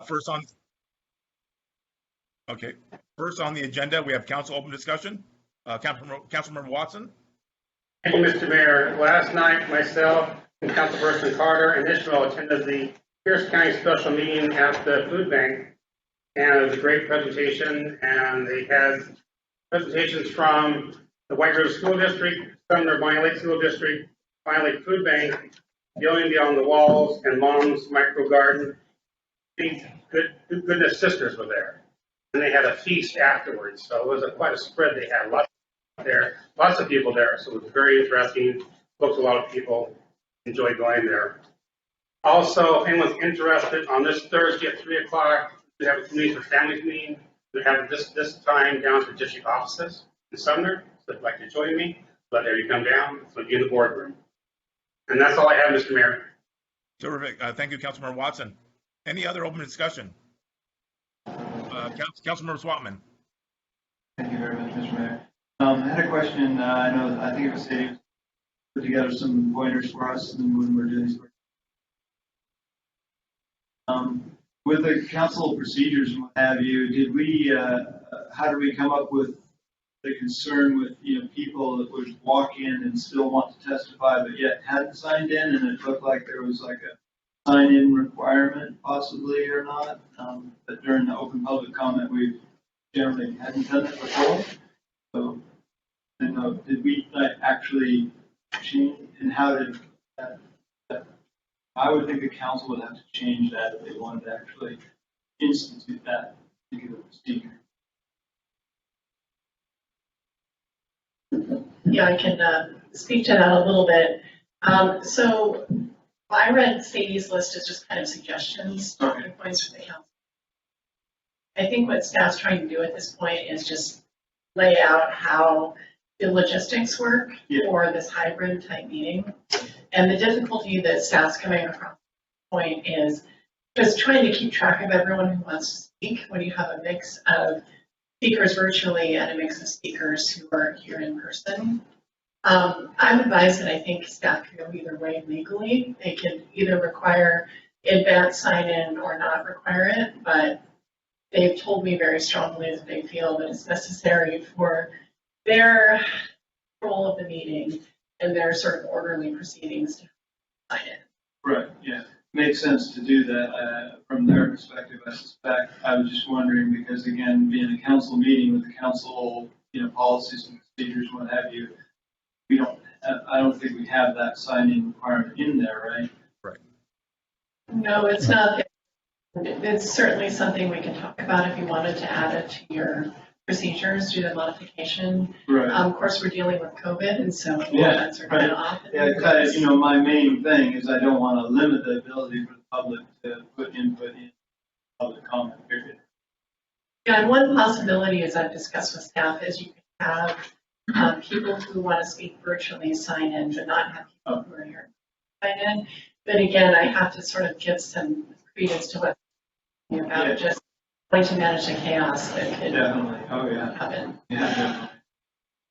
First on, okay. First on the agenda, we have council open discussion. Councilmember Watson. Thank you, Mr. Mayor. Last night, myself and Councilperson Carter and Ishmael attended the Pierce County special meeting at the food bank, and it was a great presentation. And they had presentations from the White River School District, Sumner Bonney Lake School District, Bonney Lake Food Bank, Building Beyond the Walls, and Mom's Micro Garden. These goodness sisters were there, and they had a feast afterwards. So it was quite a spread. They had lots of people there. So it was very interesting. Booked a lot of people. Enjoyed going there. Also, if anyone's interested, on this Thursday at 3 o'clock, we have a community for families meeting. We have this time down to district offices in Sumner. So if you'd like to join me, let you come down. It's going to be in the boardroom. And that's all I have, Mr. Mayor. Terrific. Thank you, Councilmember Watson. Any other open discussion? Councilmember Swatman. Thank you very much, Mr. Mayor. I had a question. I think it was Sadie put together some pointers for us when we're doing this. With the council procedures and what have you, did we? How did we come up with the concern with people that would walk in and still want to testify but yet hadn't signed in, and it looked like there was like a sign-in requirement possibly or not? But during the open public comment, we generally hadn't done it before. So, I don't know, did we actually change, and how did that? I would think the council would have to change that if they wanted to actually institute that particular procedure. Yeah, I can speak to that a little bit. So I read Sadie's list as just kind of suggestions, talking points for the council. I think what staff's trying to do at this point is just lay out how the logistics work for this hybrid type meeting. And the difficulty that staff's coming across the point is just trying to keep track of everyone who wants to speak when you have a mix of speakers virtually and a mix of speakers who are here in person. I'm advised that I think staff can go either way legally. They can either require advanced sign-in or not require it, but they've told me very strongly that they feel that it's necessary for their role of the meeting and their sort of orderly proceedings to sign in. Right, yeah. Makes sense to do that from their perspective, I suspect. I was just wondering because, again, being a council meeting with the council, policies and procedures, what have you, I don't think we have that sign-in requirement in there, right? Right. No, it's not. It's certainly something we can talk about if you wanted to add it to your procedures, do the modification. Right. Of course, we're dealing with COVID, and so events are kind of off. Yeah, kind of, my main thing is I don't want to limit the ability for the public to put input in public comment period. Yeah, and one possibility, as I've discussed with staff, is you can have people who want to speak virtually sign in, but not have people who are here sign in. But again, I have to sort of give some credence to what you're about, just trying to manage the chaos that could happen. Yeah, definitely.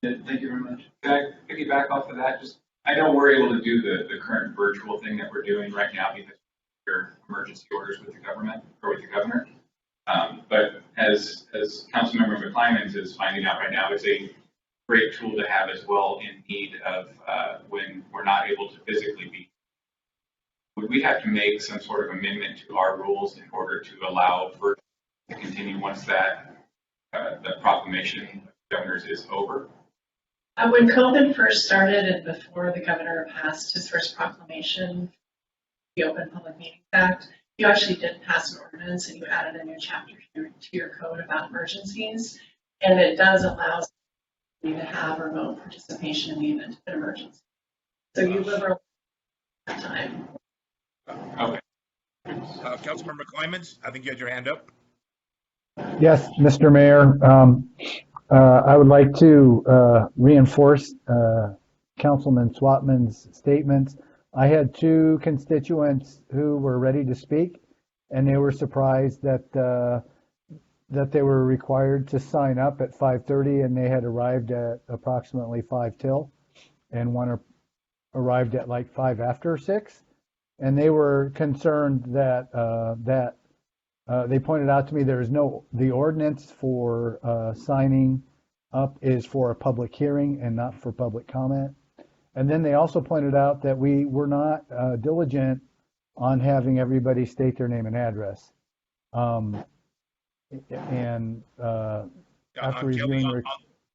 Yeah, thank you very much. Can I piggyback off of that? I know we're able to do the current virtual thing that we're doing right now because we're emergency orders with the government or with the governor. But as Councilmember McClymons is finding out right now, it's a great tool to have as well in need of when we're not able to physically be. Would we have to make some sort of amendment to our rules in order to allow virtual to continue once that the proclamation of governors is over? When COVID first started and before the governor passed his first proclamation, the Open Public Meetings Act, you actually did pass an ordinance and you added a new chapter to your code about emergencies, and it does allow you to have remote participation in the event of an emergency. So you liberalize that time. Okay. Councilmember Climens, I think you had your hand up. Yes, Mr. Mayor. I would like to reinforce Councilman Swatman's statements. I had two constituents who were ready to speak, and they were surprised that they were required to sign up at 5:30, and they had arrived at approximately 5 till, and one arrived at like 5 after 6, and they were concerned that they pointed out to me there is the ordinance for signing up is for a public hearing and not for public comment. And then they also pointed out that we were not diligent on having everybody state their name and address. And after reviewing Kelly, their,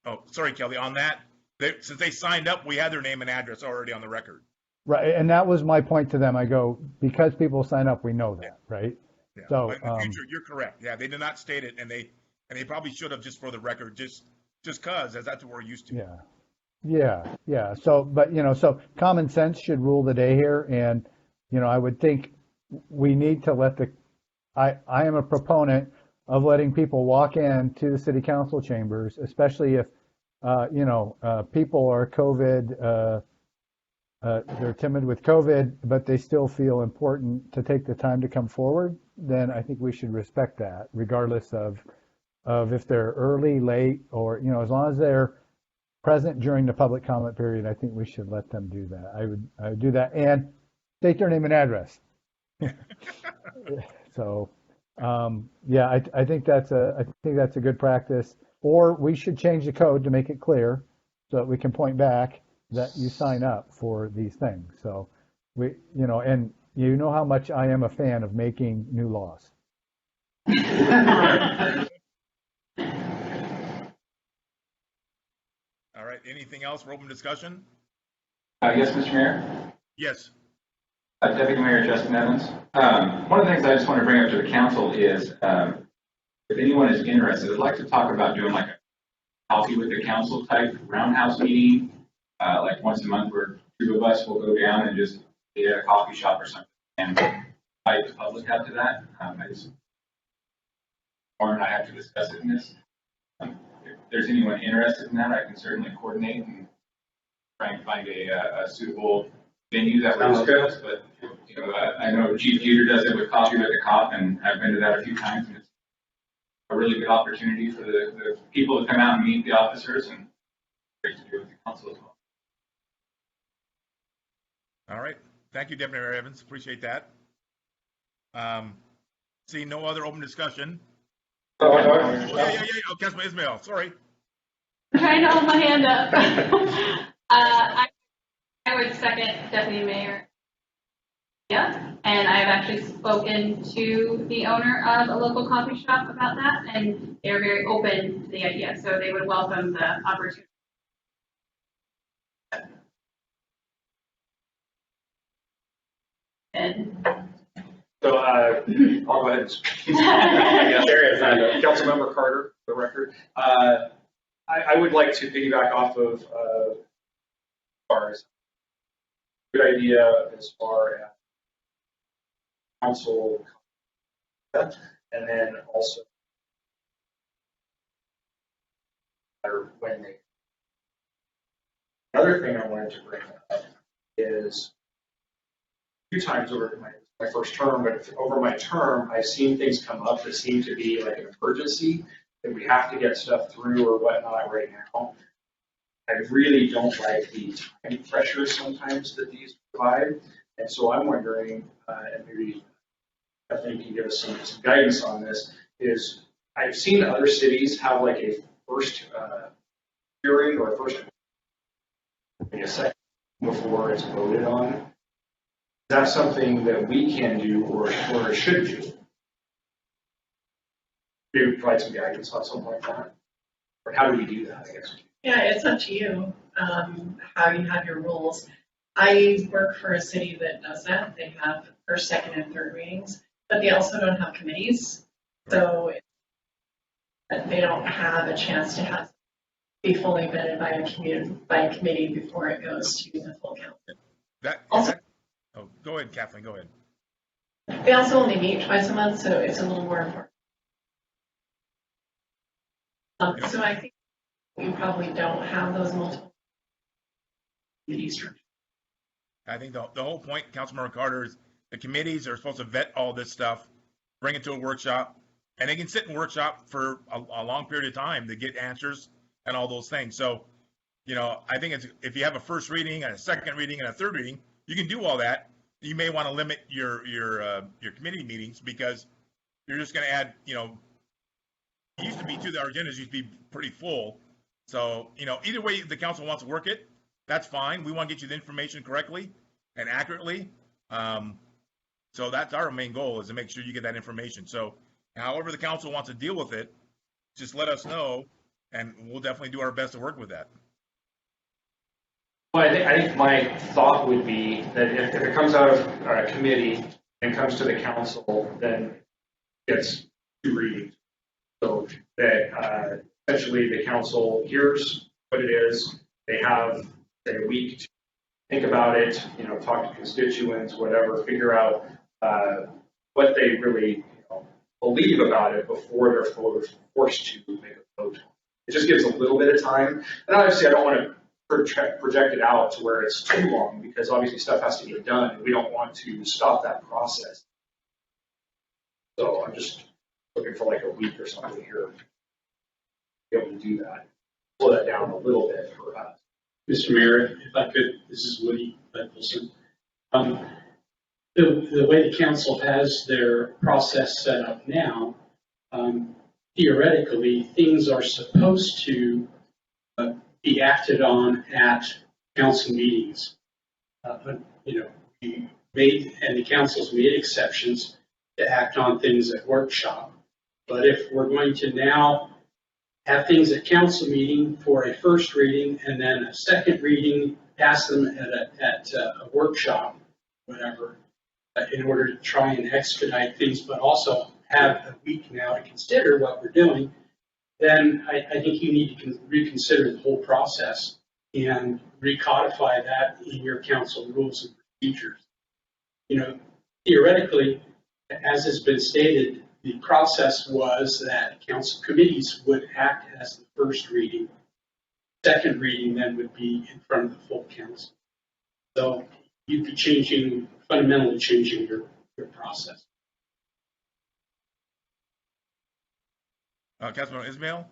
oh, sorry, Kelly, on that, since they signed up, we had their name and address already on the record. right, and that was my point to them. I go, because people sign up, we know that, right? Yeah. So, But in the future, you're correct. Yeah, they did not state it, and they probably should have, just for the record, just cause, as that's what we're used to. Yeah. So, but so common sense should rule the day here, and I would think we need to let I am a proponent of letting people walk into the city council chambers, especially if people are COVID, they're timid with COVID, but they still feel important to take the time to come forward. Then I think we should respect that, regardless of if they're early, late, or as long as they're present during the public comment period, I think we should let them do that. I would do that and state their name and address. So, I think that's a good practice. Or we should change the code to make it clear so that we can point back that you sign up for these things. So and you know how much I am a fan of making new laws. All right, anything else for open discussion? Yes, Mr. Mayor. Yes. Deputy Mayor Justin Evans. One of the things I just want to bring up to the council is, if anyone is interested, I'd like to talk about doing like a coffee with the council type roundhouse meeting, like once a month where two of us will go down and just be at a coffee shop or something and invite the public out to that. Warren and I have to discuss it in this. If there's anyone interested in that, I can certainly coordinate and try and find a suitable venue that works for us. But I know Chief Peter does it with Coffee with the Cop, and I've been to that a few times, and it's a really good opportunity for the people to come out and meet the officers, and great to do with the council as well. All right. Thank you, Deputy Mayor Evans. Appreciate that. See no other open discussion. Yeah. Oh, Councilman Ismail, sorry. I'm trying to hold my hand up. I would second Deputy Mayor. Yeah, and I've actually spoken to the owner of a local coffee shop about that, and they're very open to the idea, so they would welcome the opportunity. And So I'll go ahead and speak. Councilmember Carter, for the record. I would like to piggyback off of as far as good idea as far as council, and then also when they. Another thing I wanted to bring up is a few times over my first term, but over my term, I've seen things come up that seem to be like an emergency, that we have to get stuff through or whatnot right now. I really don't like the time pressure sometimes that these provide. And so I'm wondering, and maybe I think you can give us some guidance on this, is I've seen other cities have like a first hearing or a second before it's voted on. Is that something that we can do or should do? Maybe provide some guidance on something like that? Or how do we do that, I guess? Yeah, it's up to you, how you have your rules. I work for a city that does that. They have first, second, and third readings, but they also don't have committees. So they don't have a chance to be fully vetted by a committee before it goes to the full council. Go ahead, Kathleen, go ahead. They also only meet twice a month, so it's a little more important. So I think we probably don't have those multiple committee structures. I think the whole point, Councilmember Carter, is the committees are supposed to vet all this stuff, bring it to a workshop, and they can sit in workshop for a long period of time to get answers and all those things. So, I think if you have a first reading and a second reading and a third reading, you can do all that. You may want to limit your committee meetings because you're just going to add, it used to be too, our agendas used to be pretty full. So, either way the council wants to work it, that's fine. We want to get you the information correctly and accurately. So that's our main goal, is to make sure you get that information. So however the council wants to deal with it, just let us know, and we'll definitely do our best to work with that. Well, I think my thought would be that if it comes out of a committee and comes to the council, then it gets 2 readings. So that essentially the council hears what it is. They have, say, a week to think about it, talk to constituents, whatever, figure out what they really believe about it before they're forced to make a vote. It just gives a little bit of time. And obviously, I don't want to project it out to where it's too long, because obviously stuff has to get done, and we don't want to stop that process. So I'm just looking for like a week or something here to be able to do that. Slow that down a little bit for us. Mr. Mayor, if I could, this is Woody Nicholson. The way the council has their process set up now, theoretically, things are supposed to be acted on at council meetings. But the council's made exceptions to act on things at workshop. But if we're going to now have things at council meeting for a first reading and then a second reading, pass them at a workshop, whatever, in order to try and expedite things, but also have a week now to consider what we're doing, then I think you need to reconsider the whole process and recodify that in your council rules and procedures. Theoretically, as has been stated, the process was that council committees would act as the first reading. Second reading then would be in front of the full council. So you'd be fundamentally changing your process. Councilman Ismail?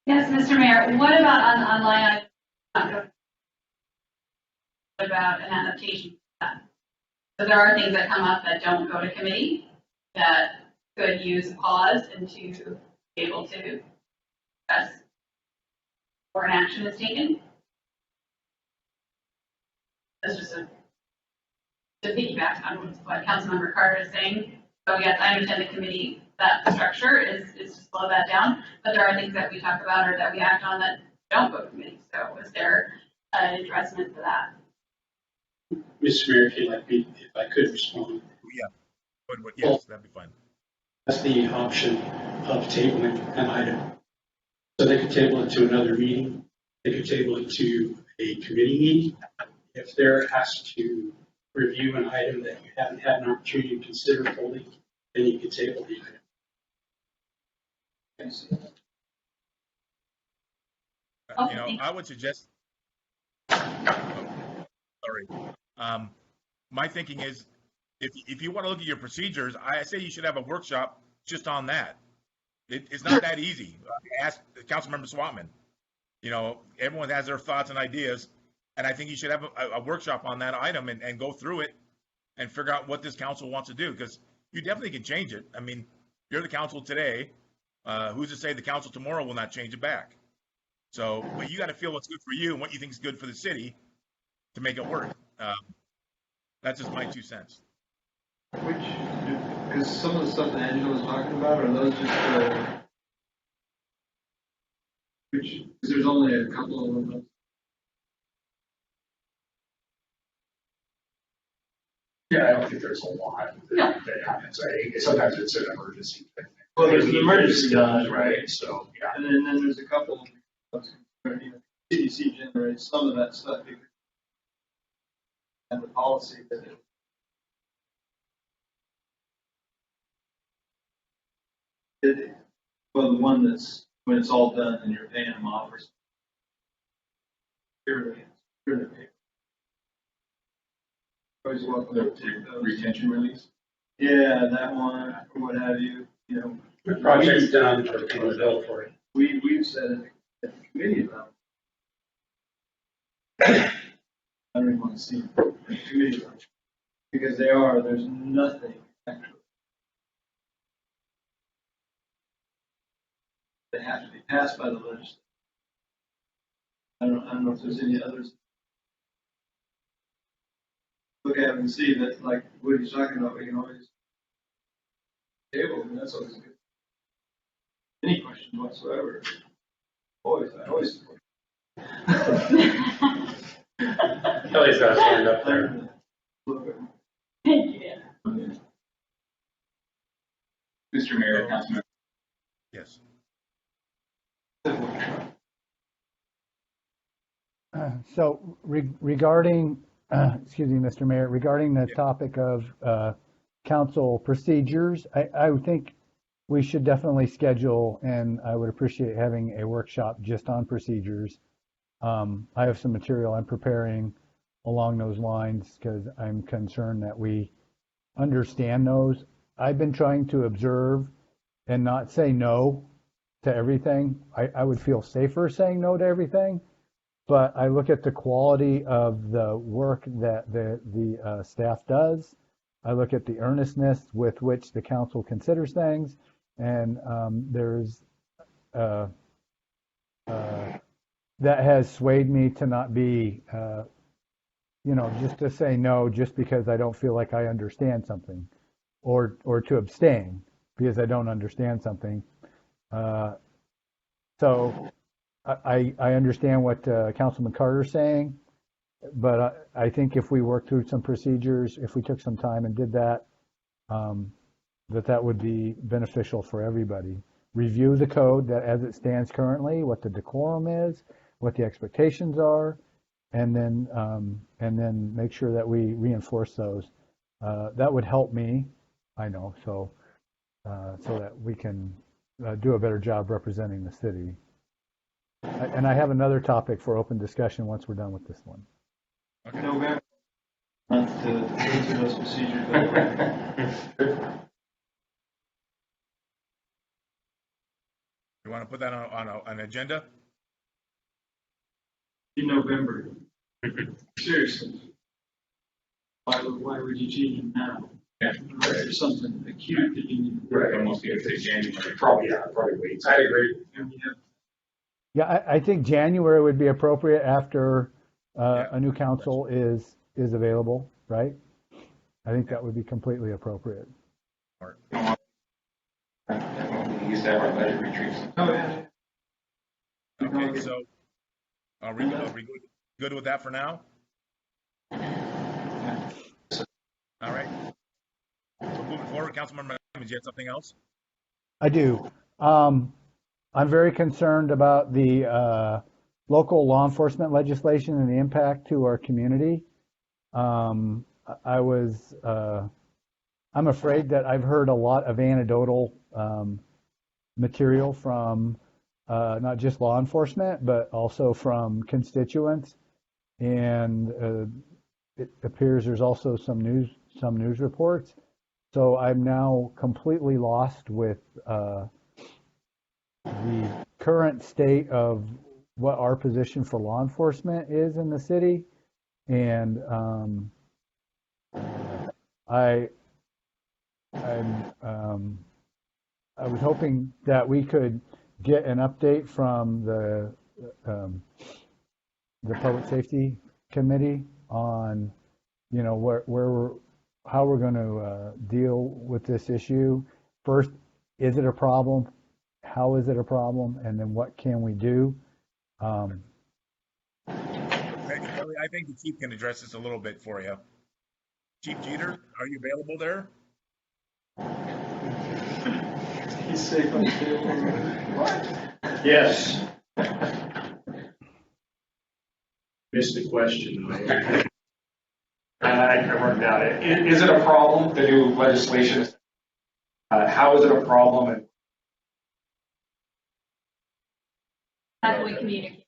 Yes, Mr. Mayor, what about on line item? What about an adaptation to that? So there are things that come up that don't go to committee that could use a pause and to be able to discuss before an action is taken. That's just to piggyback on what Councilmember Carter is saying. So yes, I understand the committee, that structure is to slow that down, but there are things that we talk about or that we act on that don't go to committee. So is there an addressment for that? Mr. Mayor, if I could respond. Yeah. Yes, that'd be fine. That's the option of tabling an item. So they could table it to another meeting. They could table it to a committee meeting. If they're asked to review an item that you haven't had an opportunity to consider fully, then you could table the item. I would suggest. Sorry. My thinking is, if you want to look at your procedures, I say you should have a workshop just on that. It's not that easy. Ask Councilmember Swatman. Everyone has their thoughts and ideas, and I think you should have a workshop on that item and go through it and figure out what this council wants to do, because you definitely can change it. I mean, you're the council today. Who's to say the council tomorrow will not change it back? So, but you got to feel what's good for you and what you think is good for the city to make it work. That's just my 2 cents. Because some of the stuff that Angela was talking about, are those just, because there's only a couple of them. Yeah, I don't think there's a lot that happens. Sometimes it's an emergency thing. Well, there's an emergency done, right? So, yeah. And then there's a couple of, CDC generates some of that stuff because and the policy that well, the one that's when it's all done and you're paying them off or something. Always welcome to take those. Retention release? Yeah, that one, or what have you, The project's done, or pay the bill for it. We've said it at the committee about it. I don't even want to see the committee about it, because there's nothing actually that have to be passed by the legislature. I don't know if there's any others. Look at them and see that, like what he's talking about, we can always table, and that's always good. Any questions whatsoever? I always. Kelly's got his hand up there. Thank you. Mr. Mayor, Councilmember. Yes. So regarding, excuse me, Mr. Mayor, regarding the topic of council procedures, I would think we should definitely schedule, and I would appreciate having a workshop just on procedures. I have some material I'm preparing along those lines because I'm concerned that we understand those. I've been trying to observe and not say no to everything. I would feel safer saying no to everything, but I look at the quality of the work that the staff does. I look at the earnestness with which the council considers things, and there's that has swayed me to not be, just to say no just because I don't feel like I understand something, or to abstain because I don't understand something. So I understand what Councilman Carter's saying, but I think if we work through some procedures, if we took some time and did that, that would be beneficial for everybody. Review the code that as it stands currently, what the decorum is, what the expectations are, and then make sure that we reinforce those. That would help me, I know, so that we can do a better job representing the city. And I have another topic for open discussion once we're done with this one. Okay. November. Month to go through those procedures. You want to put that on an agenda? In November. Seriously. Why would you change them now? Yeah. Unless there's something acute that you need to do. Right, almost need to say January. Probably wait. I agree. And we have Yeah, I think January would be appropriate after a new council is available, right? I think that would be completely appropriate. We used to have our budget retreats. Oh, yeah. Okay, so are we good with that for now? All right. So moving forward, Councilmember, do you have something else? I do. I'm very concerned about the local law enforcement legislation and the impact to our community. I'm afraid that I've heard a lot of anecdotal material from not just law enforcement, but also from constituents. And it appears there's also some news reports. So I'm now completely lost with the current state of what our position for law enforcement is in the city. And I was hoping that we could get an update from the Public Safety Committee on, how we're going to deal with this issue. First, is it a problem? How is it a problem? And then what can we do? Kelly, I think the chief can address this a little bit for you. Chief Jeter, are you available there? He's safe on the table. Yes. Missed the question. I worked out it. Is it a problem, the new legislation? How is it a problem? And How can we communicate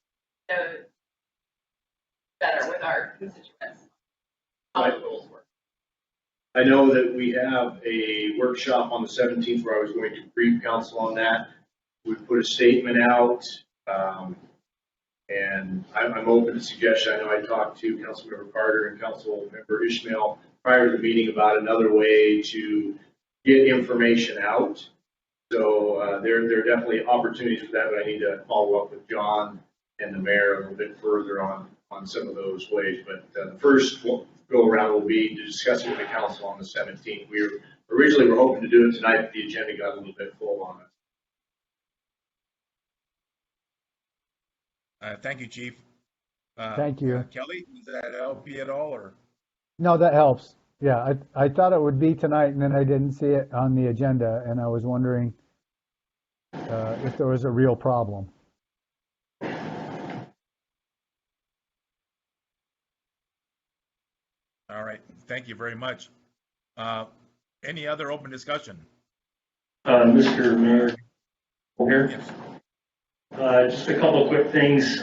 better with our constituents? How the rules work. I know that we have a workshop on the 17th where I was going to brief council on that. We put a statement out, and I'm open to suggestion. I know I talked to Councilmember Carter and Councilmember Ishmael prior to the meeting about another way to get information out. So there are definitely opportunities for that, but I need to follow up with John and the mayor a little bit further on some of those ways. But the first go around will be to discuss it with the council on the 17th. Originally were hoping to do it tonight, but the agenda got a little bit full on it. Thank you, Chief. Thank you. Kelly, does that help you at all, or? No, that helps. Yeah, I thought it would be tonight, and then I didn't see it on the agenda, and I was wondering if there was a real problem. All right, thank you very much. Any other open discussion? Mr. Mayor, here. Yes. Just a couple of quick things.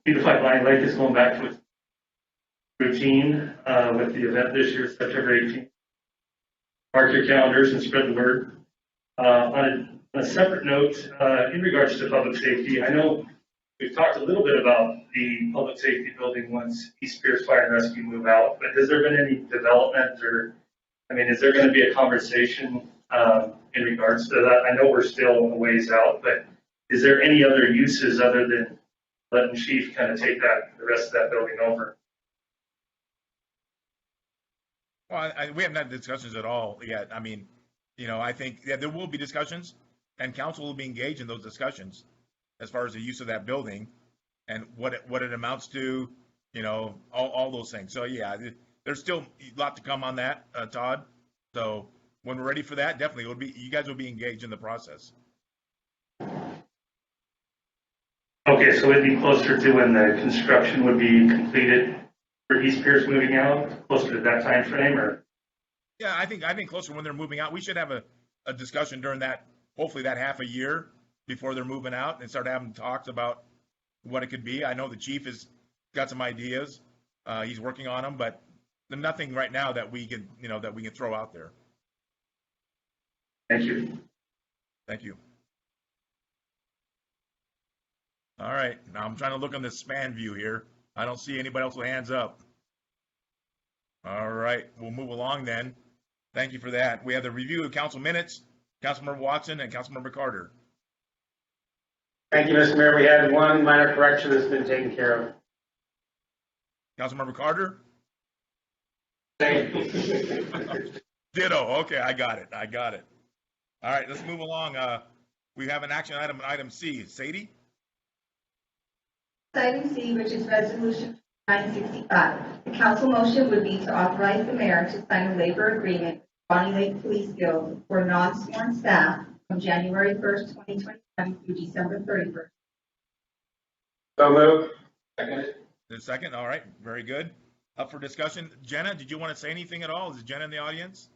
Beautified Line Lake is going back to its routine with the event this year, September 18th. Mark your calendars and spread the word. On a separate note, in regards to public safety, I know we've talked a little bit about the public safety building once East Pierce Fire and Rescue move out, but has there been any development is there going to be a conversation in regards to that? I know we're still a ways out, but is there any other uses other than letting Chief kind of take the rest of that building over? Well, we haven't had discussions at all yet. I think there will be discussions, and council will be engaged in those discussions as far as the use of that building and what it amounts to, all those things. So yeah, there's still a lot to come on that, Todd. So when we're ready for that, definitely you guys will be engaged in the process. Okay, so it'd be closer to when the construction would be completed for East Pierce moving out, closer to that time frame, or? Yeah, I think closer when they're moving out. We should have a discussion during that, hopefully that half a year before they're moving out, and start having talks about what it could be. I know the chief has got some ideas. He's working on them, but there's nothing right now that we can throw out there. Thank you. Thank you. All right, now I'm trying to look on the span view here. I don't see anybody else with hands up. All right, we'll move along then. Thank you for that. We have the review of council minutes, Councilmember Watson and Councilmember Carter. Thank you, Mr. Mayor. We had one minor correction that's been taken care of. Councilmember Carter? Same. Ditto. Okay, I got it. All right, let's move along. We have an action item C. Sadie? Item C, which is Resolution 965. The council motion would be to authorize the mayor to sign a labor agreement with Bonney Lake Police Guild for non-sworn staff from January 1st, 2021 through December 31st. So moved. The second. All right, very good. Up for discussion. Jenna, did you want to say anything at all? Is Jenna in the audience?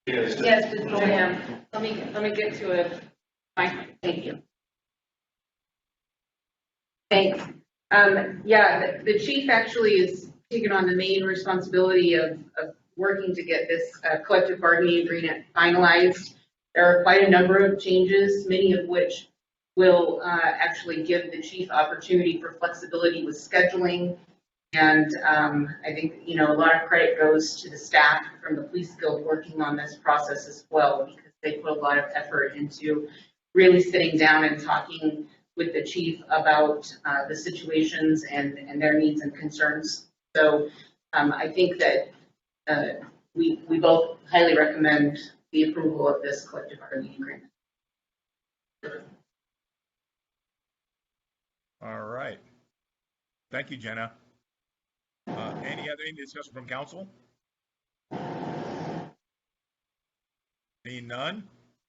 Yes, I am. Let me get to it. Thank you. Thanks. The chief actually is taking on the main responsibility of working to get this collective bargaining agreement finalized. There are quite a number of changes, many of which will actually give the chief opportunity for flexibility with scheduling. And I think, a lot of credit goes to the staff from the police guild working on this process as well, because they put a lot of effort into really sitting down and talking with the chief about the situations and their needs and concerns. So I think that we both highly recommend the approval of this collective bargaining agreement. All right. Thank you, Jenna. Any discussion from council? Seeing none.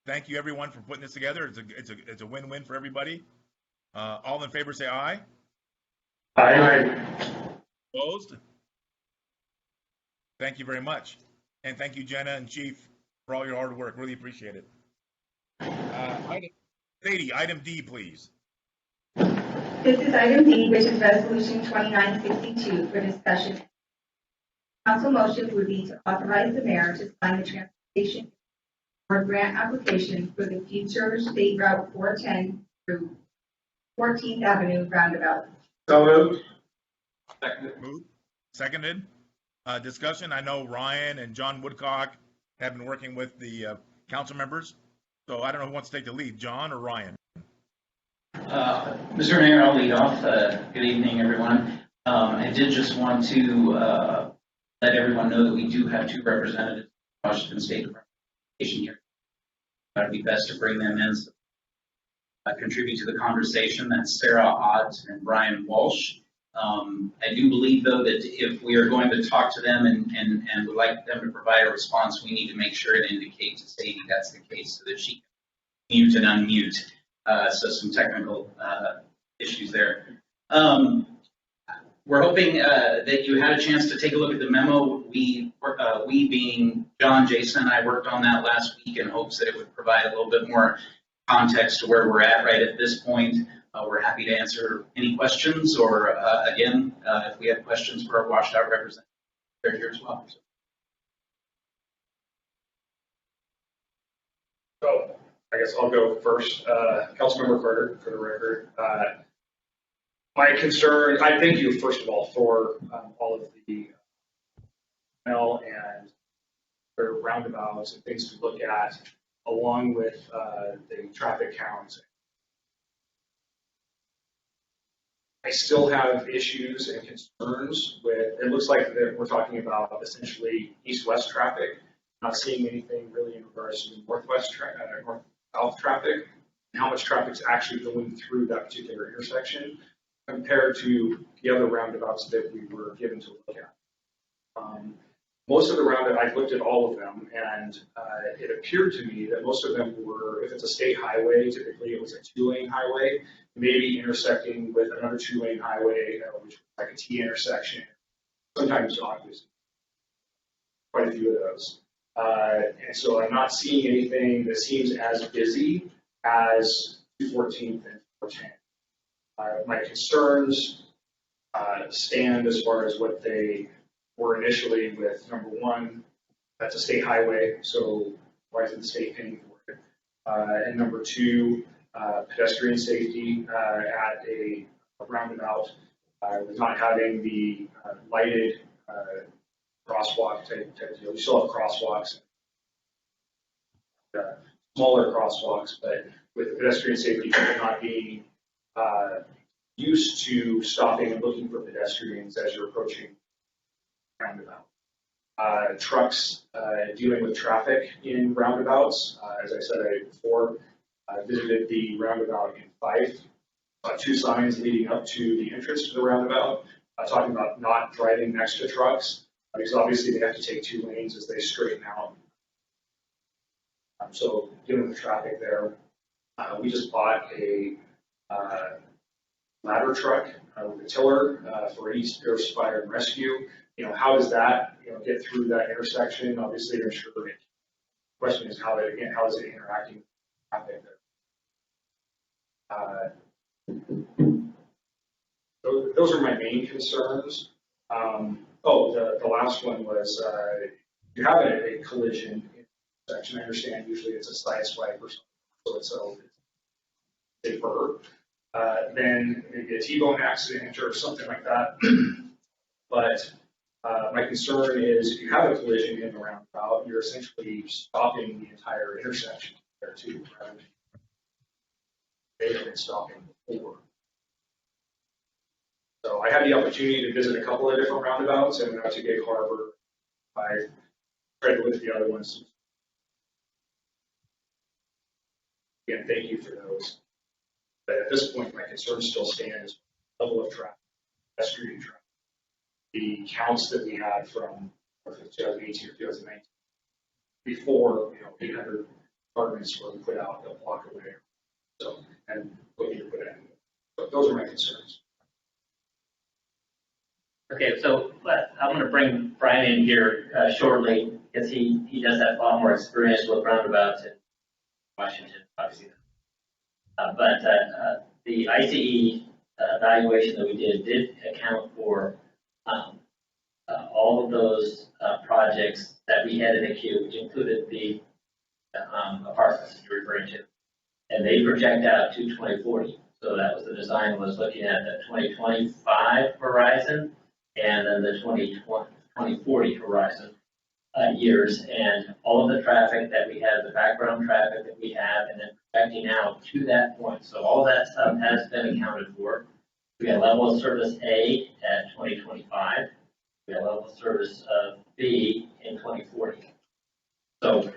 Thank you, everyone, for putting this together. It's a win-win for everybody. All in favor, say aye. Aye. Opposed? Thank you very much, and thank you, Jenna and Chief, for all your hard work. Really appreciate it. Sadie, item D, please. This is item D, which is Resolution 2962 for discussion. Council motion would be to authorize the mayor to sign the transportation or grant application for the future State Route 410 through 14th Avenue roundabout. So moved. Seconded. Discussion. I know Ryan and John Woodcock have been working with the council members. So I don't know who wants to take the lead, John or Ryan. Mr. Mayor, I'll lead off. Good evening, everyone. I did just want to let everyone know that we do have 2 representatives in Washington State representation here. It would be best to bring them in, so, contribute to the conversation. That's Sarah Ott and Brian Walsh. I do believe, though, that if we are going to talk to them and would like them to provide a response, we need to make sure it indicates to Sadie that's the case so that she can mute and unmute. So some technical issues there. We're hoping that you had a chance to take a look at the memo. We being John, Jason, and I worked on that last week in hopes that it would provide a little bit more context to where we're at right at this point. We're happy to answer any questions, or again, if we have questions for our washed out representative, they're here as well. So I guess I'll go first. Councilmember Carter, for the record. My concern, I thank you, first of all, for all of the email and their roundabouts and things to look at, along with the traffic counts. I still have issues and concerns with, it looks like that we're talking about essentially east-west traffic, not seeing anything really in regards to north-south traffic, and how much traffic's actually going through that particular intersection compared to the other roundabouts that we were given to look at. Most of the roundabouts, I've looked at all of them, and it appeared to me that most of them were, if it's a state highway, typically it was a 2-lane highway, maybe intersecting with another 2-lane highway, which was like a T intersection, sometimes obviously, quite a few of those. And so I'm not seeing anything that seems as busy as 214th and 410. My concerns stand as far as what they were initially with, number one, that's a state highway, so why isn't the state paying for it? And number two, pedestrian safety at a roundabout with not having the lighted crosswalk type deal. We still have crosswalks, smaller crosswalks, but with the pedestrian safety people not being used to stopping and looking for pedestrians as you're approaching roundabout. Trucks dealing with traffic in roundabouts. As I said before, I visited the roundabout in Fife. Saw 2 signs leading up to the entrance to the roundabout, talking about not driving next to trucks, because obviously they have to take 2 lanes as they straighten out. So dealing with traffic there. We just bought a ladder truck with a tiller for East Pierce Fire and Rescue. How does that, get through that intersection? Obviously, I'm sure the question is how is it interacting with traffic there? Those are my main concerns. The last one was you have a collision intersection. I understand usually it's a side swipe or something, so it's safer than maybe a T-bone accident or something like that. But my concern is if you have a collision in the roundabout, you're essentially stopping the entire intersection there too, rather than they have been stopping before. So I had the opportunity to visit a couple of different roundabouts, and went out to Gig Harbor. I tried to look at the other ones. Again, thank you for those. But at this point, my concern still stands: level of traffic, pedestrian traffic. The counts that we had from 2018 or 2019, before 800 apartments were put out a block away, so and looking to put in. So those are my concerns. Okay, so I'm going to bring Brian in here shortly because he does have a lot more experience with roundabouts in Washington, obviously. But the ICE evaluation that we did account for all of those projects that we had in the queue, which included the apartments you're referring to. And they project out to 2040. So that was the design was looking at the 2025 horizon and then the 2040 horizon. years, and all of the traffic that we have, the background traffic that we have, and then projecting out to that point. So all that stuff has been accounted for. We got level of service A at 2025. We got level of service B in 2040. So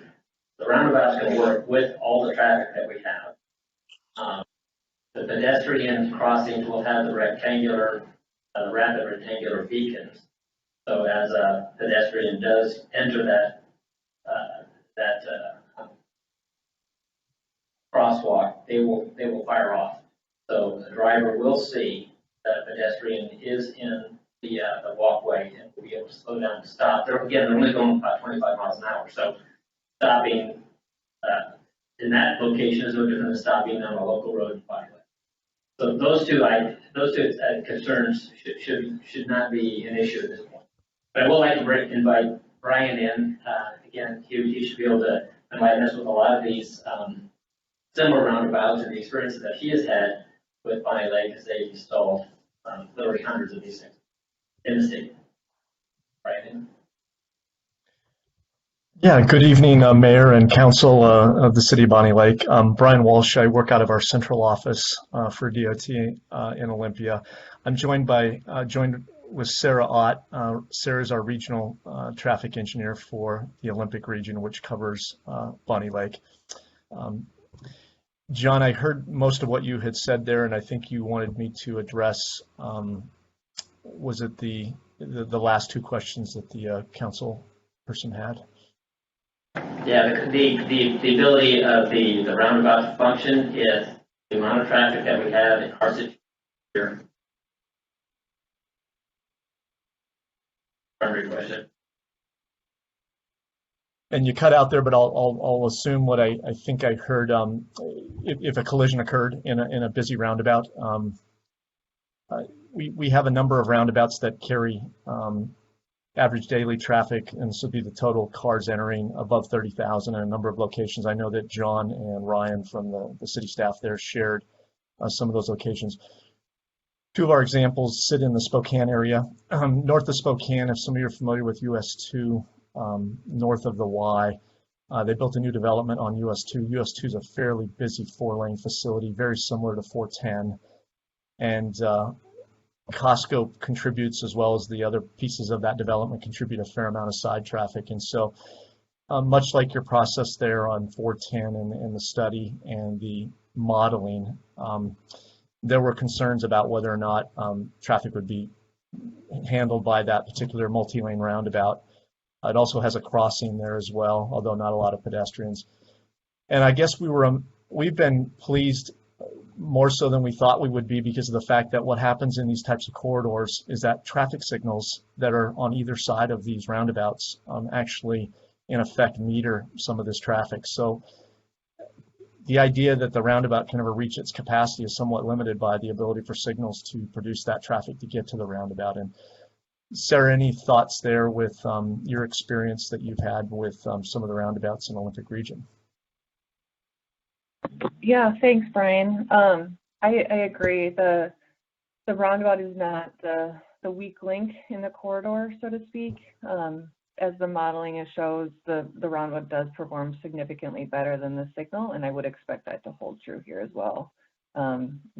the roundabout's going to work with all the traffic that we have. The pedestrian crossings will have the rectangular, rapid rectangular beacons. So as a pedestrian does enter that crosswalk, they will fire off. So the driver will see that a pedestrian is in the walkway and will be able to slow down to stop. They're only going about 25 miles an hour. So stopping in that location is no different than stopping on a local road byway. So those two concerns should not be an issue at this point. But I would like to invite Brian in. Again, he should be able to enlighten us with a lot of these similar roundabouts and the experiences that he has had with Bonney Lake as they've installed literally hundreds of these things in the state. Brian? Yeah, good evening, Mayor and Council of the City of Bonney Lake. Brian Walsh. I work out of our central office for DOT in Olympia. I'm joined with Sarah Ott. Sarah is our regional traffic engineer for the Olympic region, which covers Bonney Lake. John, I heard most of what you had said there, and I think you wanted me to address, was it the last two questions that the council person had? Yeah, the ability of the roundabout to function is the amount of traffic that we have in our situation here. Primary question. And you cut out there, but I'll assume what I think I heard. If a collision occurred in a busy roundabout, we have a number of roundabouts that carry average daily traffic, and this would be the total cars entering above 30,000 in a number of locations. I know that John and Ryan from the city staff there shared some of those locations. Two of our examples sit in the Spokane area. North of Spokane, if some of you are familiar with US 2, north of the Y, they built a new development on US 2. US 2 is a fairly busy 4-lane facility, very similar to 410. And Costco contributes, as well as the other pieces of that development contribute a fair amount of side traffic. And so much like your process there on 410 and the study and the modeling, there were concerns about whether or not traffic would be handled by that particular multi-lane roundabout. It also has a crossing there as well, although not a lot of pedestrians. And I guess we've been pleased more so than we thought we would be, because of the fact that what happens in these types of corridors is that traffic signals that are on either side of these roundabouts actually, in effect, meter some of this traffic. So the idea that the roundabout can never reach its capacity is somewhat limited by the ability for signals to produce that traffic to get to the roundabout. And Sarah, any thoughts there with your experience that you've had with some of the roundabouts in Olympic region? Yeah, thanks, Brian. I agree. The roundabout is not the weak link in the corridor, so to speak. As the modeling shows, the roundabout does perform significantly better than the signal, and I would expect that to hold true here as well.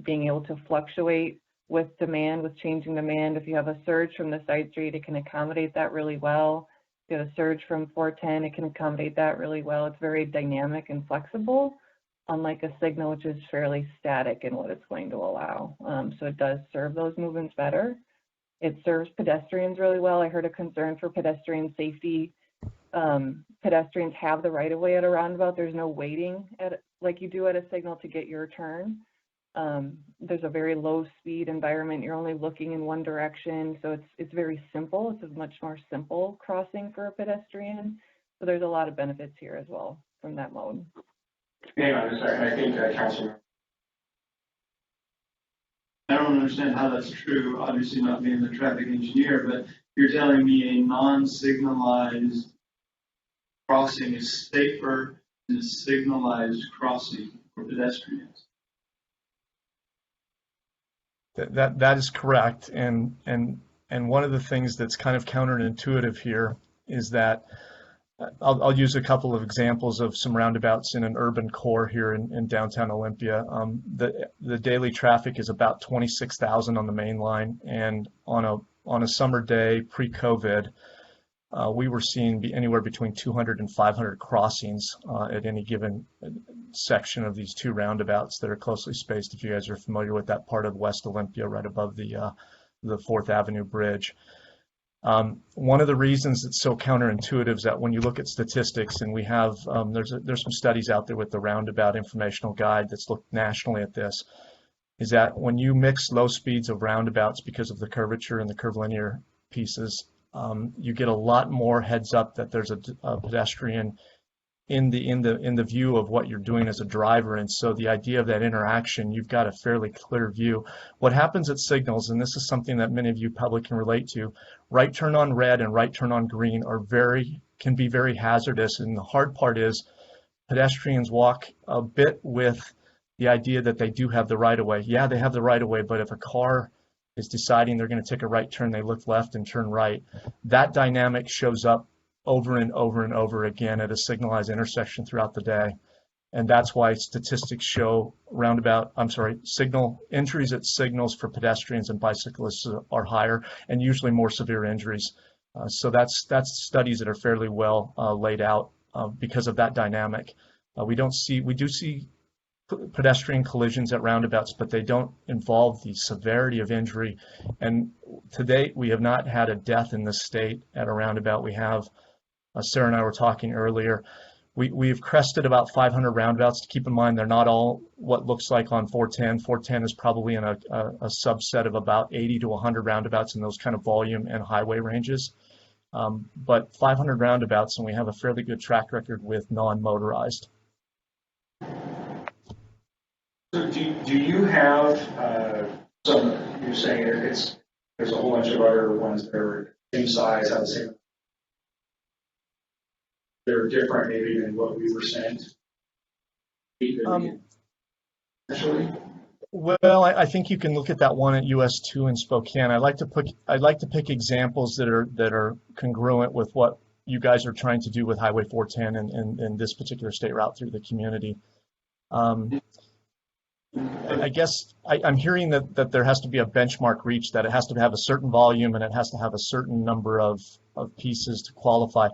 Being able to fluctuate with demand, with changing demand. If you have a surge from the side street, it can accommodate that really well. If you have a surge from 410, it can accommodate that really well. It's very dynamic and flexible, unlike a signal, which is fairly static in what it's going to allow. So it does serve those movements better. It serves pedestrians really well. I heard a concern for pedestrian safety. Pedestrians have the right of way at a roundabout. There's no waiting like you do at a signal to get your turn. There's a very low speed environment. You're only looking in one direction. So it's very simple. It's a much more simple crossing for a pedestrian. So there's a lot of benefits here as well from that mode. Hang on, sorry, I think Councilman. I don't understand how that's true, obviously not being the traffic engineer, but you're telling me a non-signalized crossing is safer than a signalized crossing for pedestrians. That is correct. And one of the things that's kind of counterintuitive here is that I'll use a couple of examples of some roundabouts in an urban core here in downtown Olympia. The daily traffic is about 26,000 on the main line, and on a summer day pre-COVID, we were seeing anywhere between 200 and 500 crossings at any given section of these two roundabouts that are closely spaced. If you guys are familiar with that part of West Olympia, right above the 4th Avenue Bridge. One of the reasons it's so counterintuitive is that when you look at statistics, and we have, there's some studies out there with the Roundabout Informational Guide that's looked nationally at this, is that when you mix low speeds of roundabouts because of the curvature and the curvilinear pieces, you get a lot more heads up that there's a pedestrian in the view of what you're doing as a driver. And so the idea of that interaction, you've got a fairly clear view. What happens at signals, and this is something that many of you probably can relate to, right turn on red and right turn on green can be very hazardous. And the hard part is pedestrians walk a bit with the idea that they do have the right of way. Yeah, they have the right of way, but if a car is deciding they're going to take a right turn, they look left and turn right. That dynamic shows up over and over and over again at a signalized intersection throughout the day. And that's why statistics show signal injuries at signals for pedestrians and bicyclists are higher and usually more severe injuries. So that's studies that are fairly well laid out because of that dynamic. We do see pedestrian collisions at roundabouts, but they don't involve the severity of injury. And to date, we have not had a death in this state at a roundabout. We have Sarah and I were talking earlier. We've crested about 500 roundabouts. To keep in mind, they're not all what looks like on 410. 410 is probably in a subset of about 80 to 100 roundabouts in those kind of volume and highway ranges. But 500 roundabouts, and we have a fairly good track record with non-motorized. So do you have you're saying there's a whole bunch of other ones that are same size, have the same. They're different maybe than what we were sent. Well, I think you can look at that one at US 2 in Spokane. I'd like to pick examples that are congruent with what you guys are trying to do with Highway 410 and this particular state route through the community. I guess I'm hearing that there has to be a benchmark reached, that it has to have a certain volume and it has to have a certain number of pieces to qualify.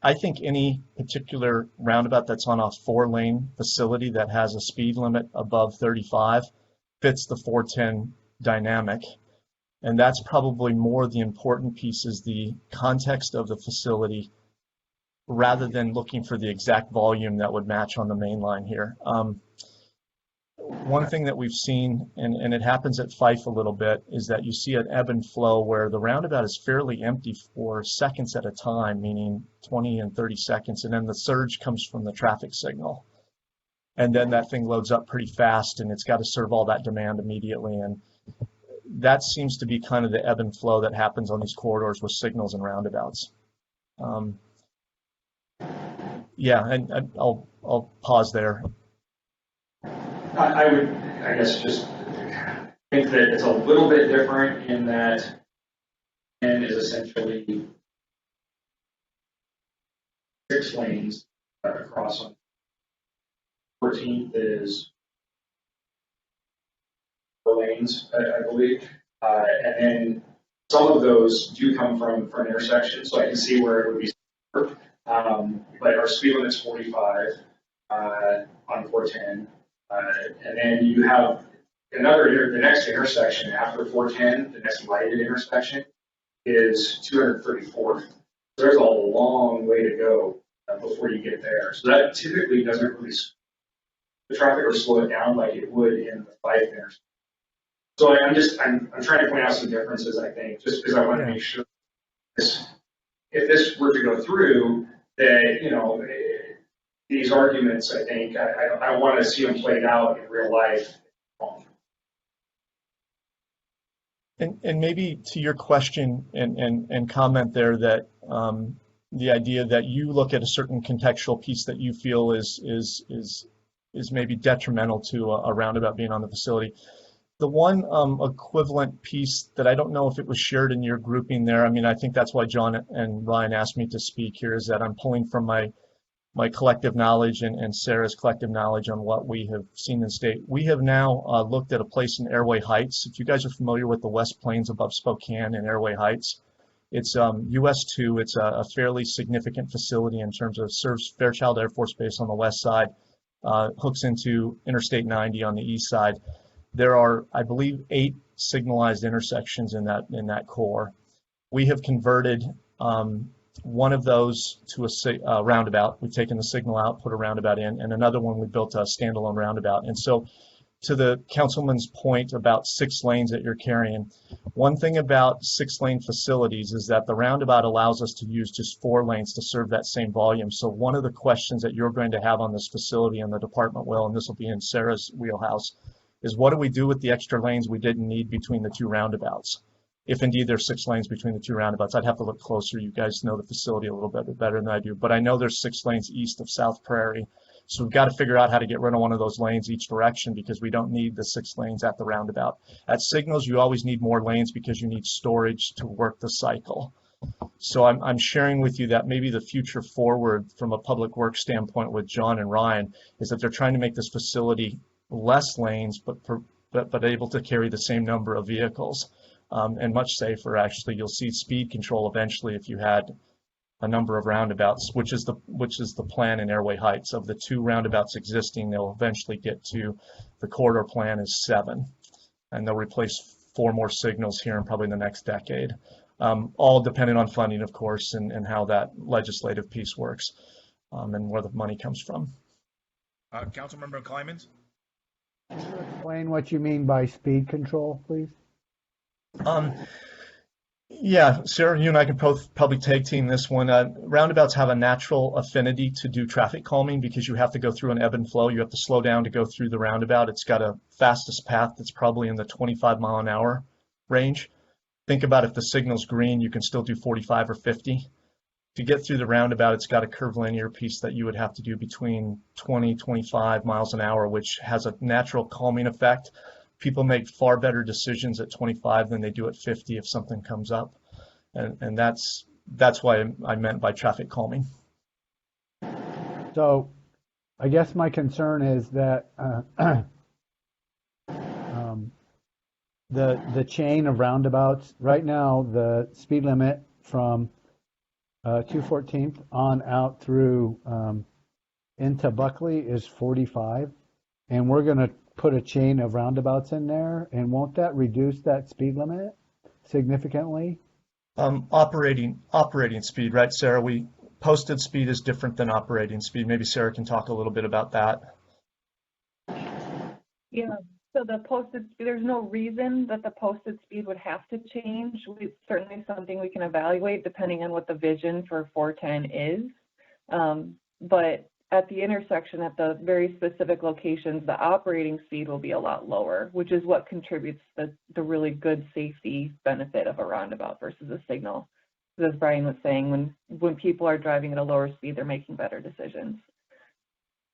I think any particular roundabout that's on a 4-lane facility that has a speed limit above 35 fits the 410 dynamic. And that's probably more the important piece, is the context of the facility rather than looking for the exact volume that would match on the main line here. One thing that we've seen, and it happens at Fife a little bit, is that you see an ebb and flow where the roundabout is fairly empty for seconds at a time, meaning 20 and 30 seconds, and then the surge comes from the traffic signal. And then that thing loads up pretty fast, and it's got to serve all that demand immediately. And that seems to be kind of the ebb and flow that happens on these corridors with signals and roundabouts. Yeah, and I'll pause there. I would, I guess, just think that it's a little bit different in that N is essentially 6 lanes across on 14th is 4 lanes, I believe. And then some of those do come from an intersection, so I can see where it would be. But our speed limit's 45 on 410. And then you have the next intersection after 410, the next lighted intersection is 234. So there's a long way to go before you get there. So that typically doesn't really, the traffic will slow it down like it would in the Fife intersection. So I'm trying to point out some differences, I think, just because I want to make sure if this were to go through, that, these arguments, I think, I want to see them played out in real life. And maybe to your question and comment there, that the idea that you look at a certain contextual piece that you feel is maybe detrimental to a roundabout being on the facility. The one equivalent piece that I don't know if it was shared in your grouping there, I mean, I think that's why John and Ryan asked me to speak here, is that I'm pulling from my collective knowledge and Sarah's collective knowledge on what we have seen in state. We have now looked at a place in Airway Heights. If you guys are familiar with the West Plains above Spokane and Airway Heights, it's US 2. It's a fairly significant facility in terms of serves Fairchild Air Force Base on the west side, hooks into Interstate 90 on the east side. There are, I believe, 8 signalized intersections in that core. We have converted one of those to a roundabout. We've taken the signal out, put a roundabout in, and another one we built a standalone roundabout. And so, to the councilman's point about 6 lanes that you're carrying, one thing about 6-lane facilities is that the roundabout allows us to use just 4 lanes to serve that same volume. So one of the questions that you're going to have on this facility, and the department will, and this will be in Sarah's wheelhouse, is what do we do with the extra lanes we didn't need between the 2 roundabouts? If indeed there's 6 lanes between the 2 roundabouts, I'd have to look closer. You guys know the facility a little bit better than I do, but I know there's 6 lanes east of South Prairie. So we've got to figure out how to get rid of one of those lanes each direction because we don't need the 6 lanes at the roundabout. At signals, you always need more lanes because you need storage to work the cycle. So I'm sharing with you that maybe the future forward from a public works standpoint with John and Ryan is that they're trying to make this facility less lanes, but able to carry the same number of vehicles, and much safer. Actually, you'll see speed control eventually if you had a number of roundabouts, which is the plan in Airway Heights. Of the 2 roundabouts existing, they'll eventually get to the corridor plan is 7, and they'll replace 4 more signals here in probably the next decade. All dependent on funding, of course, and how that legislative piece works, and where the money comes from. Councilmember Climens? Can you explain what you mean by speed control, please? Yeah, Sarah, you and I can both probably tag team this one. Roundabouts have a natural affinity to do traffic calming because you have to go through an ebb and flow. You have to slow down to go through the roundabout. It's got a fastest path that's probably in the 25-mile-an-hour range. Think about if the signal's green, you can still do 45 or 50. To get through the roundabout, it's got a curvilinear piece that you would have to do between 20, 25 miles an hour, which has a natural calming effect. People make far better decisions at 25 than they do at 50 if something comes up. And that's why I meant by traffic calming. So I guess my concern is that the chain of roundabouts, right now, the speed limit from 214th on out through into Buckley is 45, and we're going to put a chain of roundabouts in there, and won't that reduce that speed limit significantly? Operating speed, right, Sarah? Posted speed is different than operating speed. Maybe Sarah can talk a little bit about that. Yeah, so the posted speed, there's no reason that the posted speed would have to change. It's certainly something we can evaluate depending on what the vision for 410 is. But at the intersection, at the very specific locations, the operating speed will be a lot lower, which is what contributes the really good safety benefit of a roundabout versus a signal. As Brian was saying, when people are driving at a lower speed, they're making better decisions.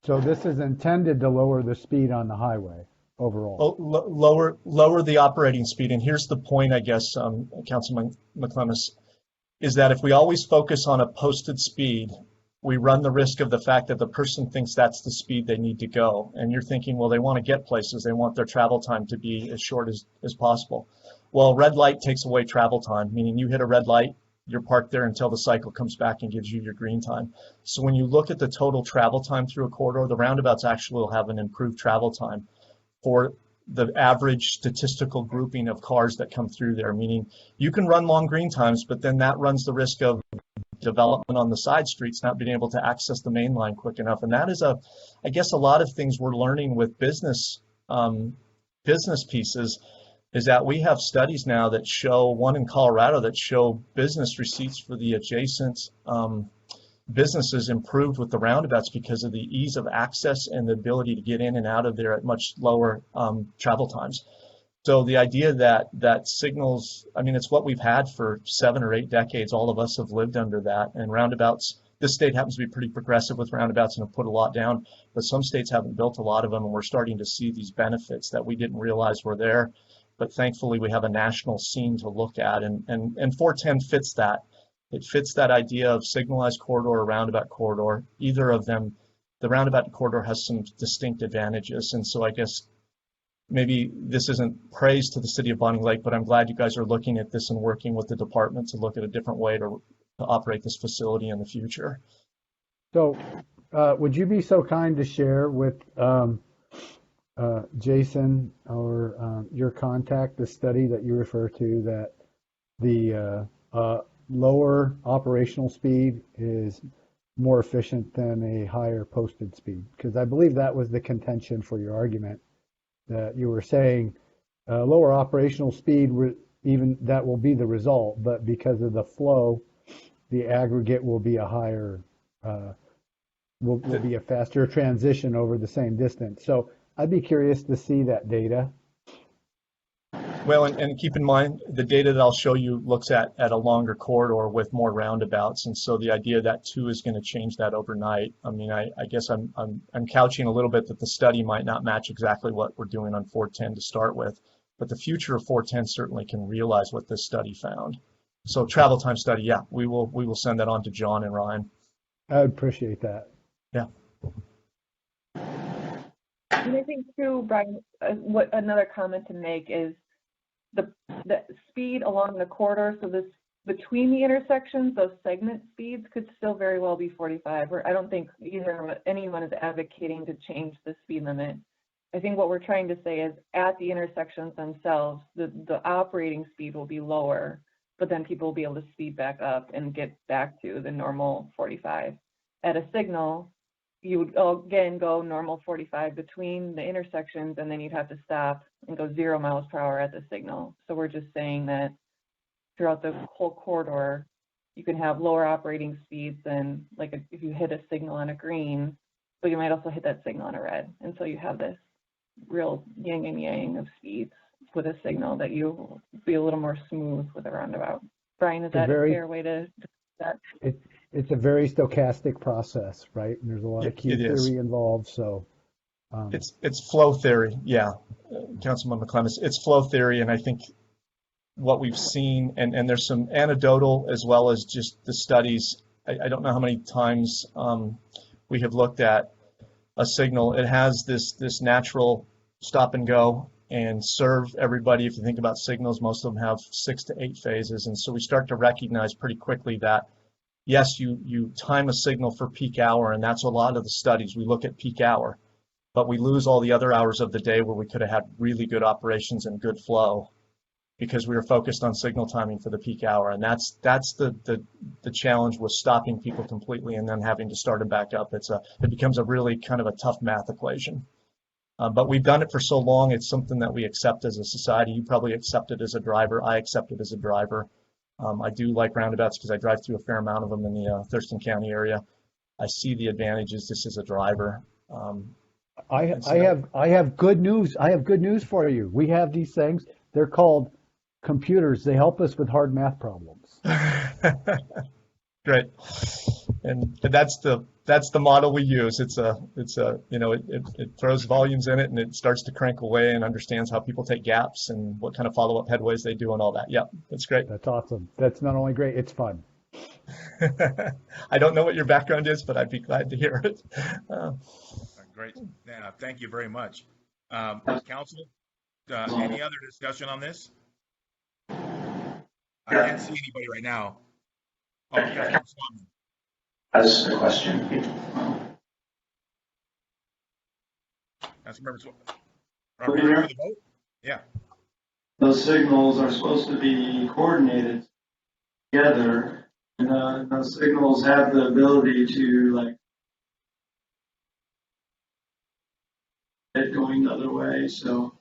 So this is intended to lower the speed on the highway overall. Lower the operating speed. And here's the point, I guess, Councilman McClemis, is that if we always focus on a posted speed, we run the risk of the fact that the person thinks that's the speed they need to go. And you're thinking, well, they want to get places. They want their travel time to be as short as possible. Well, red light takes away travel time, meaning you hit a red light, you're parked there until the cycle comes back and gives you your green time. So when you look at the total travel time through a corridor, the roundabouts actually will have an improved travel time for the average statistical grouping of cars that come through there, meaning you can run long green times, but then that runs the risk of development on the side streets, not being able to access the main line quick enough. And that is I guess a lot of things we're learning with business pieces is that we have studies now that show, one in Colorado, that show business receipts for the adjacent businesses improved with the roundabouts because of the ease of access and the ability to get in and out of there at much lower travel times. So the idea that signals, I mean, it's what we've had for 7 or 8 decades. All of us have lived under that, and roundabouts, this state happens to be pretty progressive with roundabouts and have put a lot down, but some states haven't built a lot of them, and we're starting to see these benefits that we didn't realize were there. But thankfully, we have a national scene to look at, and 410 fits that. It fits that idea of signalized corridor or roundabout corridor. Either of them, the roundabout corridor has some distinct advantages, and so I guess maybe this isn't praise to the city of Bonney Lake, but I'm glad you guys are looking at this and working with the department to look at a different way to operate this facility in the future. So, would you be so kind to share with Jason or your contact the study that you refer to, that the lower operational speed is more efficient than a higher posted speed? Because I believe that was the contention for your argument, that you were saying lower operational speed, even that will be the result, but because of the flow, the aggregate will be a higher, will be a faster transition over the same distance. So I'd be curious to see that data. Well, and keep in mind, the data that I'll show you looks at a longer corridor with more roundabouts, and so the idea that 2 is going to change that overnight. I mean, I guess I'm couching a little bit that the study might not match exactly what we're doing on 410 to start with, but the future of 410 certainly can realize what this study found. So travel time study, yeah, we will send that on to John and Ryan. I would appreciate that. Yeah. And I think too, Brian, what another comment to make is the speed along the corridor. So this between the intersections, those segment speeds could still very well be 45. Or I don't think anyone is advocating to change the speed limit. I think what we're trying to say is at the intersections themselves, the operating speed will be lower, but then people will be able to speed back up and get back to the normal 45. At a signal, you would again go normal 45 between the intersections, and then you'd have to stop and go 0 miles per hour at the signal. So we're just saying that throughout the whole corridor, you can have lower operating speeds than if you hit a signal on a green, but you might also hit that signal on a red. And so you have this real yin and yang of speeds with a signal that you be a little more smooth with a roundabout. Brian, is that a fair way to do that? It's a very stochastic process, right? And there's a lot of key theory involved. So it's flow theory, yeah, Councilman McClemens. It's flow theory, and I think what we've seen, and there's some anecdotal as well as just the studies. I don't know how many times we have looked at a signal. It has this natural stop and go and serve everybody. If you think about signals, most of them have 6 to 8 phases, and so we start to recognize pretty quickly that yes, you time a signal for peak hour, and that's a lot of the studies. We look at peak hour, but we lose all the other hours of the day where we could have had really good operations and good flow because we were focused on signal timing for the peak hour. And that's the challenge with stopping people completely and then having to start them back up. It becomes a really kind of a tough math equation. But we've done it for so long, it's something that we accept as a society. You probably accept it as a driver. I accept it as a driver. I do like roundabouts because I drive through a fair amount of them in the Thurston County area. I see the advantages just as a driver. I have good news. I have good news for you. We have these things. They're called computers. They help us with hard math problems. Great. And that's the model we use. It throws volumes in it and it starts to crank away and understands how people take gaps and what kind of follow-up headways they do and all that. Yeah, that's great. That's awesome. That's not only great, it's fun. I don't know what your background is, but I'd be glad to hear it. Great. Yeah, thank you very much. Council, any other discussion on this? I can't see anybody right now. Oh, yeah, That's the question. Are we ready for the vote? Yeah. Those signals are supposed to be coordinated together, and those signals have the ability to it going the other way. So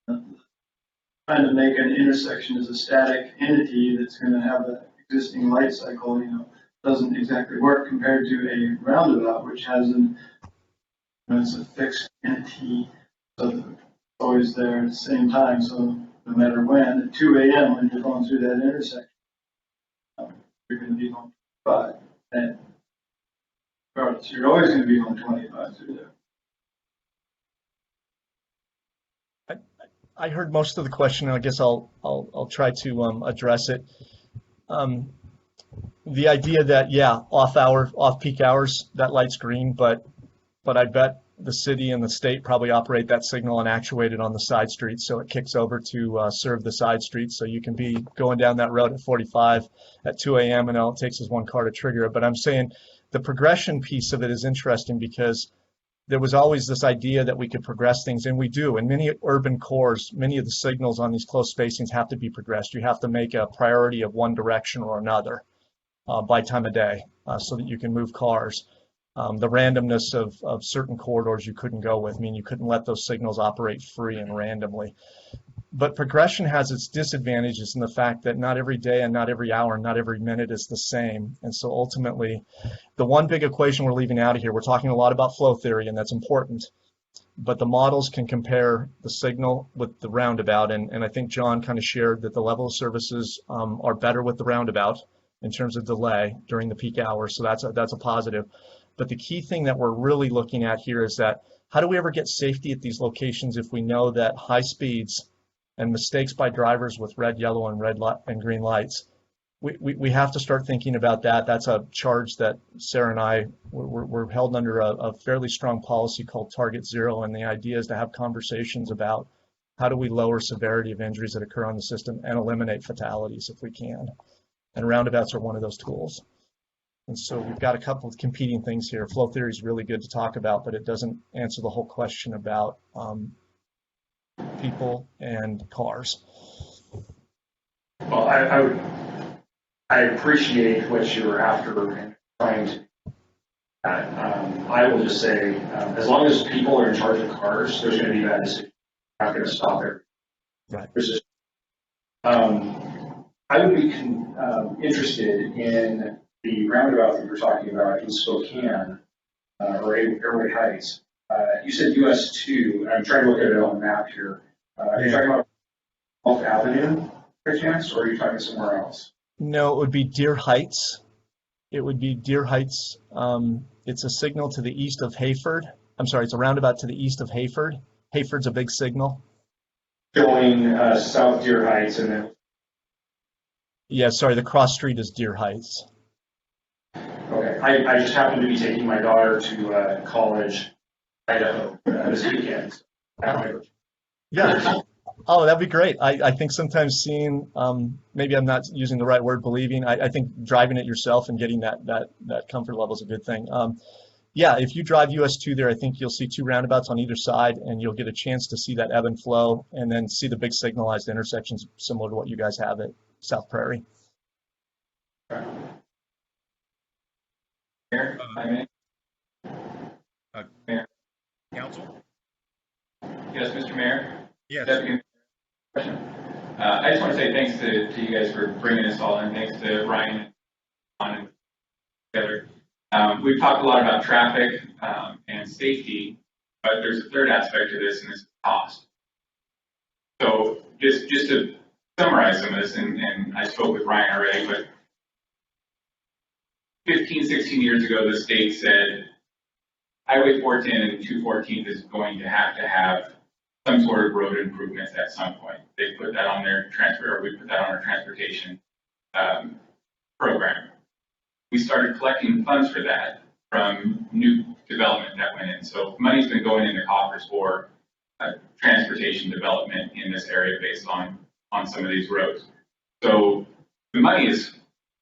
trying to make an intersection as a static entity that's going to have an existing light cycle, doesn't exactly work compared to a roundabout, which has it's a fixed entity, so it's always there at the same time. So no matter when, at 2 a.m. when you're going through that intersection, you're going to be going 5. And Right, so you're always gonna be on 25 through there. I heard most of the question. I guess I'll try to address it. The idea that, yeah, off peak hours, that light's green, but I bet the city and the state probably operate that signal and actuate it on the side streets, so it kicks over to serve the side streets. So you can be going down that road at 45 at 2 a.m. and all it takes is one car to trigger it. But I'm saying the progression piece of it is interesting because there was always this idea that we could progress things, and we do. In many urban cores, many of the signals on these close spacings have to be progressed. You have to make a priority of one direction or another by time of day so that you can move cars. The randomness of certain corridors you couldn't go with. I mean, you couldn't let those signals operate free and randomly. But progression has its disadvantages in the fact that not every day and not every hour and not every minute is the same. And so ultimately, the one big equation we're leaving out of here, we're talking a lot about flow theory, and that's important. But the models can compare the signal with the roundabout. And I think John kind of shared that the level of services are better with the roundabout in terms of delay during the peak hours. So that's a positive. But the key thing that we're really looking at here is that how do we ever get safety at these locations if we know that high speeds and mistakes by drivers with red, yellow, and green lights, we have to start thinking about that. That's a charge that Sarah and I, we're held under a fairly strong policy called Target Zero, and the idea is to have conversations about how do we lower severity of injuries that occur on the system and eliminate fatalities if we can. And roundabouts are one of those tools. And so we've got a couple of competing things here. Flow theory is really good to talk about, but it doesn't answer the whole question about people and cars. Well, I appreciate what you were after and trying to. I will just say, as long as people are in charge of cars, there's going to be bad decisions. Not going to stop it. Right. I would be interested in the roundabout that you were talking about in Spokane or Airway Heights. You said US 2. I'm trying to look at it on the map here. Are you talking about Gulf Avenue, by chance, or are you talking somewhere else? No, it would be Deer Heights. It would be Deer Heights. It's a signal to the east of Hayford. I'm sorry, it's a roundabout to the east of Hayford. Hayford's a big signal. Going south Deer Heights and then. Yeah, sorry, the cross street is Deer Heights. Okay, I just happened to be taking my daughter to college, Idaho, this weekend. Yeah. Oh, that'd be great. I think sometimes seeing, maybe I'm not using the right word, believing. I think driving it yourself and getting that comfort level is a good thing. Yeah, if you drive US 2 there, I think you'll see two roundabouts on either side, and you'll get a chance to see that ebb and flow, and then see the big signalized intersections similar to what you guys have at South Prairie. Mayor, Mayor. Council? Yes, Mr. Mayor? Yes. I just want to say thanks to you guys for bringing us all in. Thanks to Ryan and together. We've talked a lot about traffic and safety, but there's a third aspect to this, and it's cost. So just to summarize some of this, and I spoke with Ryan already, but 15, 16 years ago, the state said Highway 410 and 214 is going to have some sort of road improvements at some point. They put that on their we put that on our transportation program. We started collecting funds for that from new development that went in. So money's been going in the coffers for transportation development in this area based on some of these roads. So the money is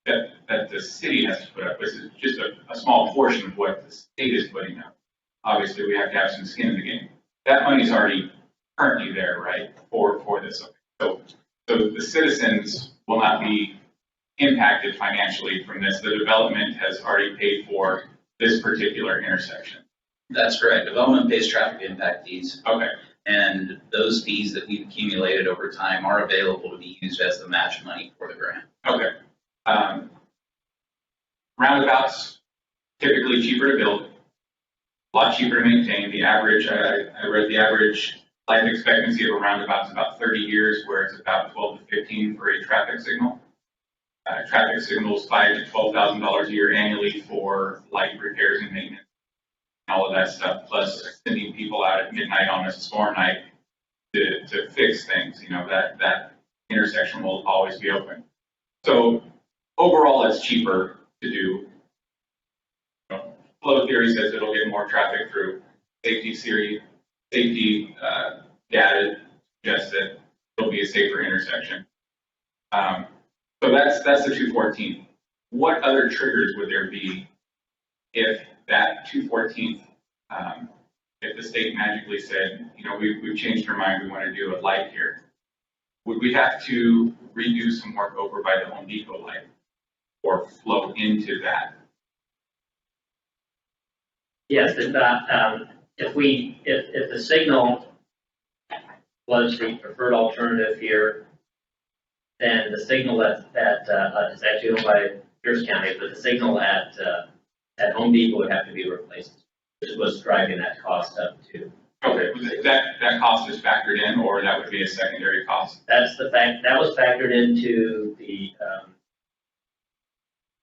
that the city has to put up. This is just a small portion of what the state is putting up. Obviously, we have to have some skin in the game. That money's already currently there, right, for this. So the citizens will not be impacted financially from this. The development has already paid for this particular intersection. That's correct. Development pays traffic impact fees. Okay. And those fees that we've accumulated over time are available to be used as the match money for the grant. Okay. Roundabouts, typically cheaper to build, a lot cheaper to maintain. The average, I read the average life expectancy of a roundabout is about 30 years, where it's about 12 to 15 for a traffic signal. traffic signals, $5,000 to $12,000 a year annually for light repairs and maintenance, all of that stuff, plus sending people out at midnight on a storm night to fix things. You know, that intersection will always be open. So overall, it's cheaper to do. You know, flow theory says it'll get more traffic through. Safety data suggests that it'll be a safer intersection. So that's the 214th. What other triggers would there be if that 214th, if the state magically said, you know, we've changed our mind, we want to do a light here? Would we have to redo some work over by the Home Depot light or flow into that? Yes, if the signal was the preferred alternative here, then the signal that is actually owned by Pierce County, but the signal at Home Depot would have to be replaced, which was driving that cost up too. Okay, that cost is factored in, or that would be a secondary cost? That's the fact, that was factored into the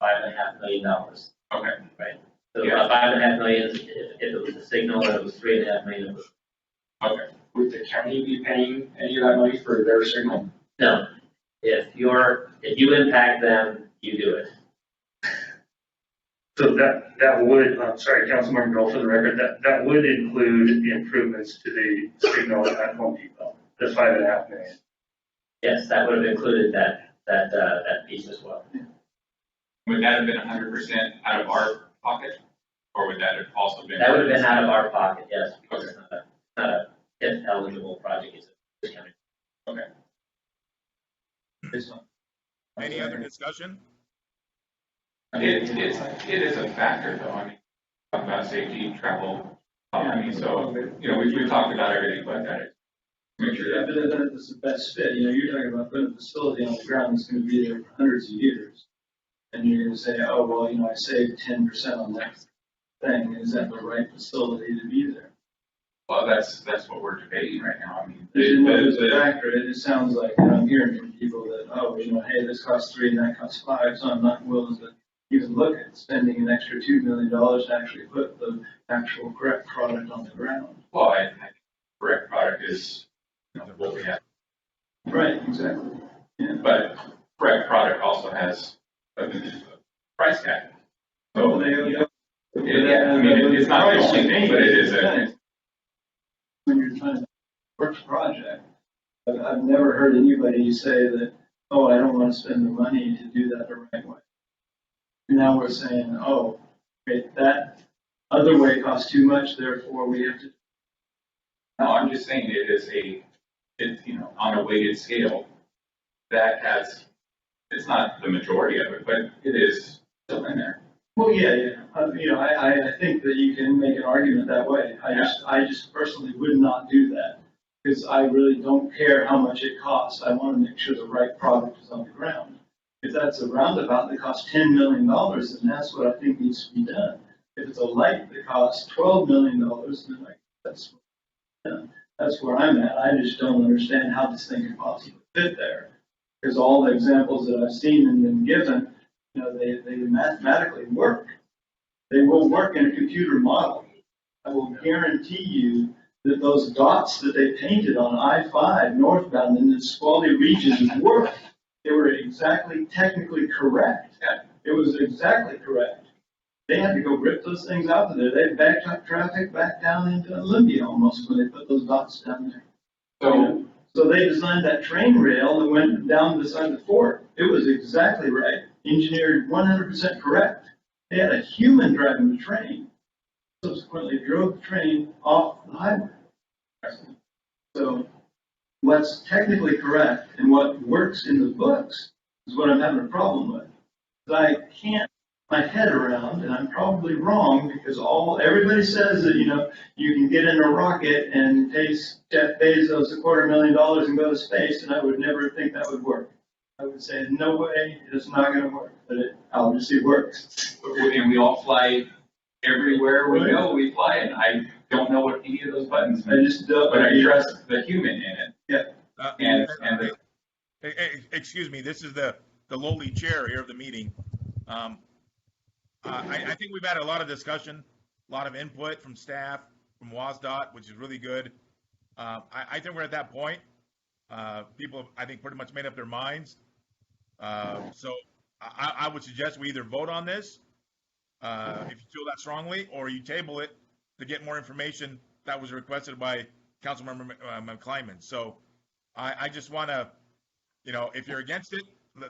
$5.5 million. Okay. Right. So about $5.5 million, if it was the signal, and it was $3.5 million. Okay. Would the county be paying any of that money for their signal? No. If you impact them, you do it. So that would, sorry, Councilmember Knoll, for the record, that would include improvements to the signal at Home Depot, the $5.5 million. Yes, that would have included that piece as well. Would that have been 100% out of our pocket, or would that have also been? That would have been out of our pocket, yes, because it's not a TIF eligible project. It's a county. Okay. Any other discussion? It is a factor, though. I mean, talk about safety, travel. I mean, so you know, we've talked about everything, but that make sure Yeah, but that's the best fit. You know, you're talking about putting a facility on the ground that's going to be there for hundreds of years, and you're going to say, oh well, you know, I saved 10% on that thing. Is that the right facility to be there? Well, that's what we're debating right now. I mean, There's a factor. It sounds like I'm hearing from people that, oh, you know, hey, this costs 3 and that costs 5, so I'm not willing to even look at spending an extra $2 million to actually put the actual correct product on the ground. Well, I think correct product is, you know, what we have. Right, exactly. Yeah. But correct product also has a price tag. So, Well, yeah, I mean, it's not the only thing, but it is a. When you're trying to work a project, I've never heard anybody say that, oh, I don't want to spend the money to do that the right way. And now we're saying, oh, okay, that other way costs too much, therefore we have to. No, I'm just saying it's, you know, on a weighted scale, that has, it's not the majority of it, but it is still in there. Well, yeah. You know, I think that you can make an argument that way. I just personally would not do that because I really don't care how much it costs. I want to make sure the right product is on the ground. If that's a roundabout that costs $10 million, then that's what I think needs to be done. If it's a light that costs $12 million, then that's where I'm at. I just don't understand how this thing can possibly fit there. Because all the examples that I've seen and been given, you know, they mathematically work. They will work in a computer model. I will guarantee you that those dots that they painted on I-5 northbound in the Nisqually region work. They were exactly technically correct. It was exactly correct. They had to go rip those things out of there. They backed up traffic back down into Olympia almost when they put those dots down there. So they designed that train rail that went down beside the fort. It was exactly right. Engineered 100% correct. They had a human driving the train. Subsequently drove the train off the highway. So what's technically correct and what works in the books is what I'm having a problem with. I can't get my head around, and I'm probably wrong because everybody says that, you know, you can get in a rocket and pay Jeff Bezos $250,000 and go to space, and I would never think that would work. I would say, no way, it's not going to work, but it obviously works. And we all fly everywhere we go, we fly, and I don't know what any of those buttons mean. But I trust the human in it. Yeah. And excuse me, this is the the lowly chair here of the meeting. I think we've had a lot of discussion, a lot of input from staff, from WASDOT, which is really good. I think we're at that point. People, I think, pretty much made up their minds. So I would suggest we either vote on this, if you feel that strongly, or you table it to get more information that was requested by Councilmember McClyman. So I just want to, if you're against it,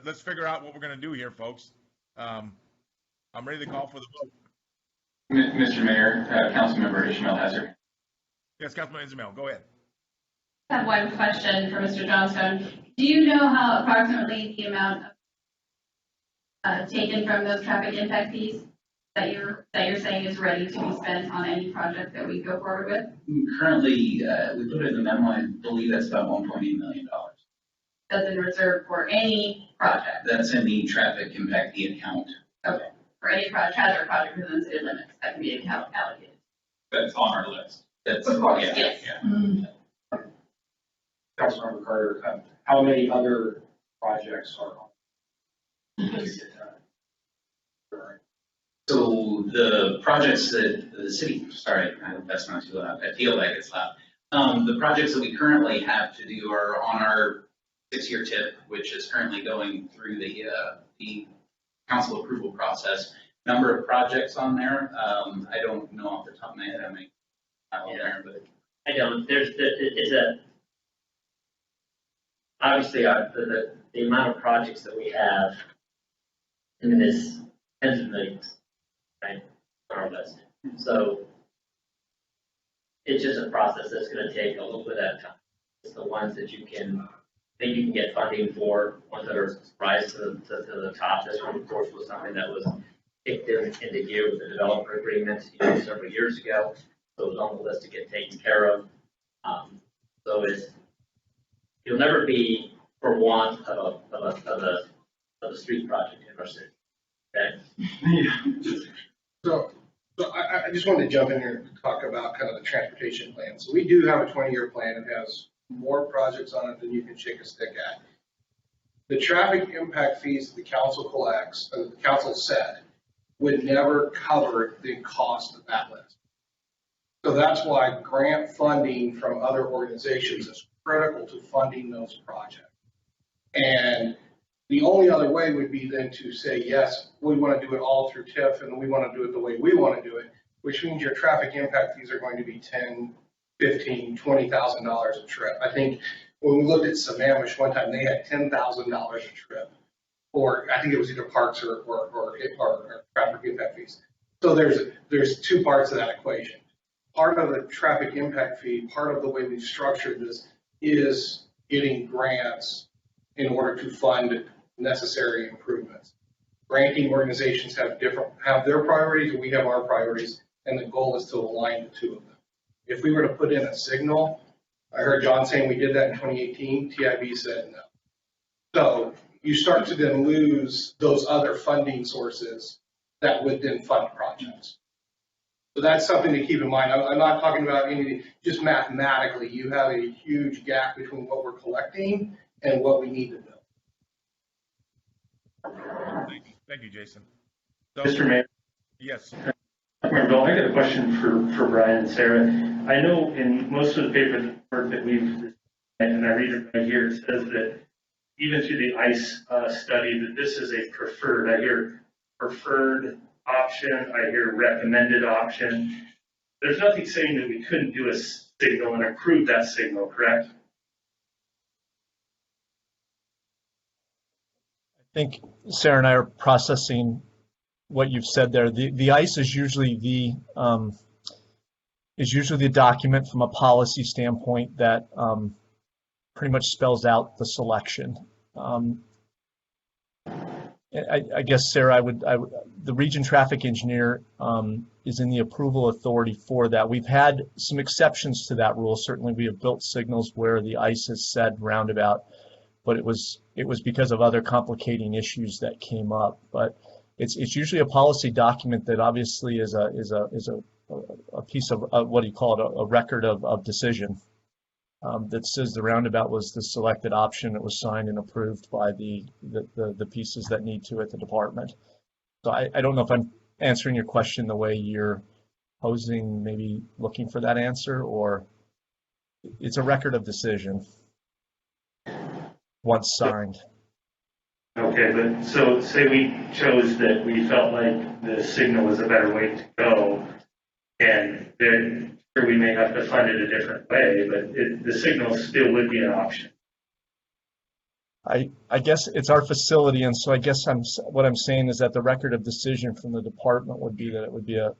let's figure out what we're going to do here, folks. I'm ready to call for the vote. Mr. Mayor, Councilmember Ishmael Hazard. Yes, Councilman Ismail, go ahead. I have one question for Mr. Johnstone. Do you know how approximately the amount taken from those traffic impact fees that you're saying is ready to be spent on any project that we go forward with? Currently, we put it in the memo, I believe that's about $1.8 million. That's in reserve for any project? That's in the traffic impact fee account. Okay. For any hazard project within the city limits that can be allocated. That's on our list. That's, of course, yeah, yes. Yeah. Mm-hmm. Councilmember Carter, how many other projects are on? So the projects that the city, sorry, I hope that's not too loud. I feel like it's loud. The projects that we currently have to do are on our 6-year TIP, which is currently going through the council approval process. Number of projects on there, I don't know off the top of my head how many on there, but I don't, obviously the amount of projects that we have in this tens of millions, right, on our list. So it's just a process that's going to take a little bit of time. It's the ones that you can think you can get funding for, ones that are rise to the top. This one, of course, was something that was kicked into gear with the developer agreement, several years ago. So it was on the list to get taken care of. So you'll never be for want of a street project in our city. Okay. So I just wanted to jump in here and talk about kind of the transportation plan. So we do have a 20-year plan. It has more projects on it than you can shake a stick at. The traffic impact fees that the council collects, the council said, would never cover the cost of that list. So that's why grant funding from other organizations is critical to funding those projects. And the only other way would be then to say, yes, we want to do it all through TIF and we want to do it the way we want to do it, which means your traffic impact fees are going to be $10,000, $15,000, $20,000 a trip. I think when we looked at Sammamish one time, they had $10,000 a trip, or I think it was either parks or traffic impact fees. So there's two parts of that equation. Part of the traffic impact fee, part of the way we've structured this is getting grants in order to fund necessary improvements. Granting organizations have their priorities and we have our priorities, and the goal is to align the two of them. If we were to put in a signal, I heard John saying we did that in 2018, TIB said no. So you start to then lose those other funding sources that would then fund projects. So that's something to keep in mind. I'm not talking about anything, just mathematically, you have a huge gap between what we're collecting and what we need to build. Thank you, Jason. So, Mr. Mayor. Yes. Bill, I got a question for Brian and Sarah. I know in most of the paperwork that we've, and I read it right here, it says that even through the ICE study that this is a preferred. I hear preferred option. I hear recommended option. There's nothing saying that we couldn't do a signal and approve that signal, correct? I think Sarah and I are processing what you've said there. The ICE is usually the document from a policy standpoint that pretty much spells out the selection. I guess, Sarah, the region traffic engineer is in the approval authority for that. We've had some exceptions to that rule. Certainly, we have built signals where the ICE has said roundabout, but it was because of other complicating issues that came up. But it's usually a policy document that obviously is a piece of what do you call it, a record of decision. that says the roundabout was the selected option. It was signed and approved by the pieces that need to at the department. So I don't know if I'm answering your question the way you're posing, maybe looking for that answer, or it's a record of decision once signed. Okay, but so say we chose that we felt like the signal was a better way to go, and then sure we may have to fund it a different way, but the signal still would be an option. I guess it's our facility, and so I guess what I'm saying is that the record of decision from the department would be that it would be a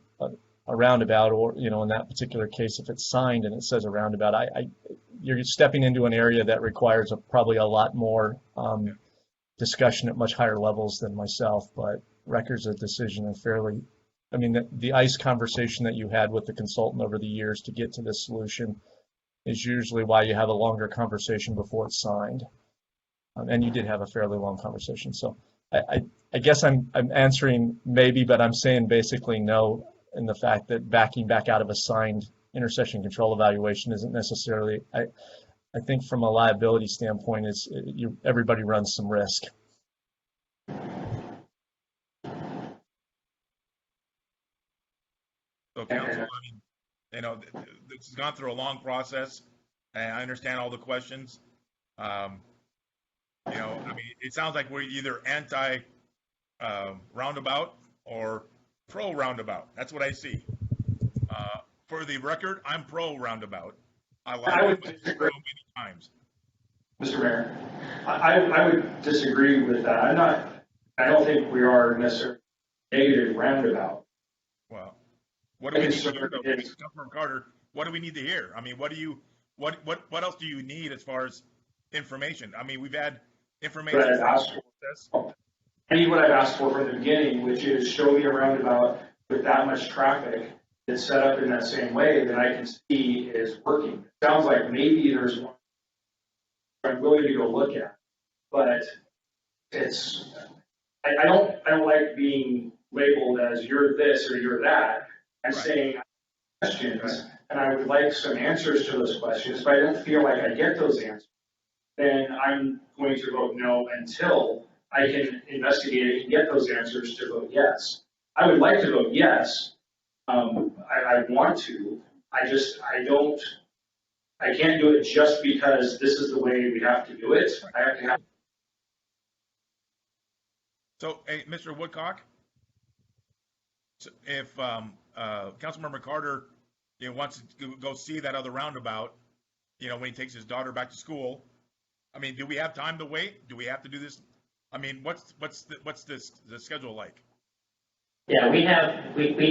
roundabout, or in that particular case, if it's signed and it says a roundabout, you're stepping into an area that requires probably a lot more discussion at much higher levels than myself. But records of decision are fairly. I mean, the ICE conversation that you had with the consultant over the years to get to this solution is usually why you have a longer conversation before it's signed. And you did have a fairly long conversation. So I guess I'm answering maybe, but I'm saying basically no, in the fact that backing back out of a signed intersection control evaluation isn't necessarily, I think from a liability standpoint, everybody runs some risk. So council, this has gone through a long process, and I understand all the questions. It sounds like we're either anti roundabout or pro roundabout. That's what I see. For the record, I'm pro roundabout. I like it so many times. Mr. Mayor, I would disagree with that. I don't think we are necessarily negative roundabout. Well, what do we need to hear, though? Councilmember Carter, what do we need to hear? I mean, what else do you need as far as information? I mean, we've had information. I need what I've asked for from the beginning, which is show me a roundabout with that much traffic that's set up in that same way that I can see is working. It sounds like maybe there's one I'm willing to go look at, but I don't like being labeled as you're this or you're that. I'm saying questions, and I would like some answers to those questions. If I don't feel like I get those answers, then I'm going to vote no until I can investigate it and get those answers to vote yes. I would like to vote yes. I want to. I can't do it just because this is the way we have to do it. I have to have. So, hey, Mr. Woodcock, if Councilmember Carter wants to go see that other roundabout, when he takes his daughter back to school, I mean, do we have time to wait? Do we have to do this? I mean, what's the schedule like? Yeah, we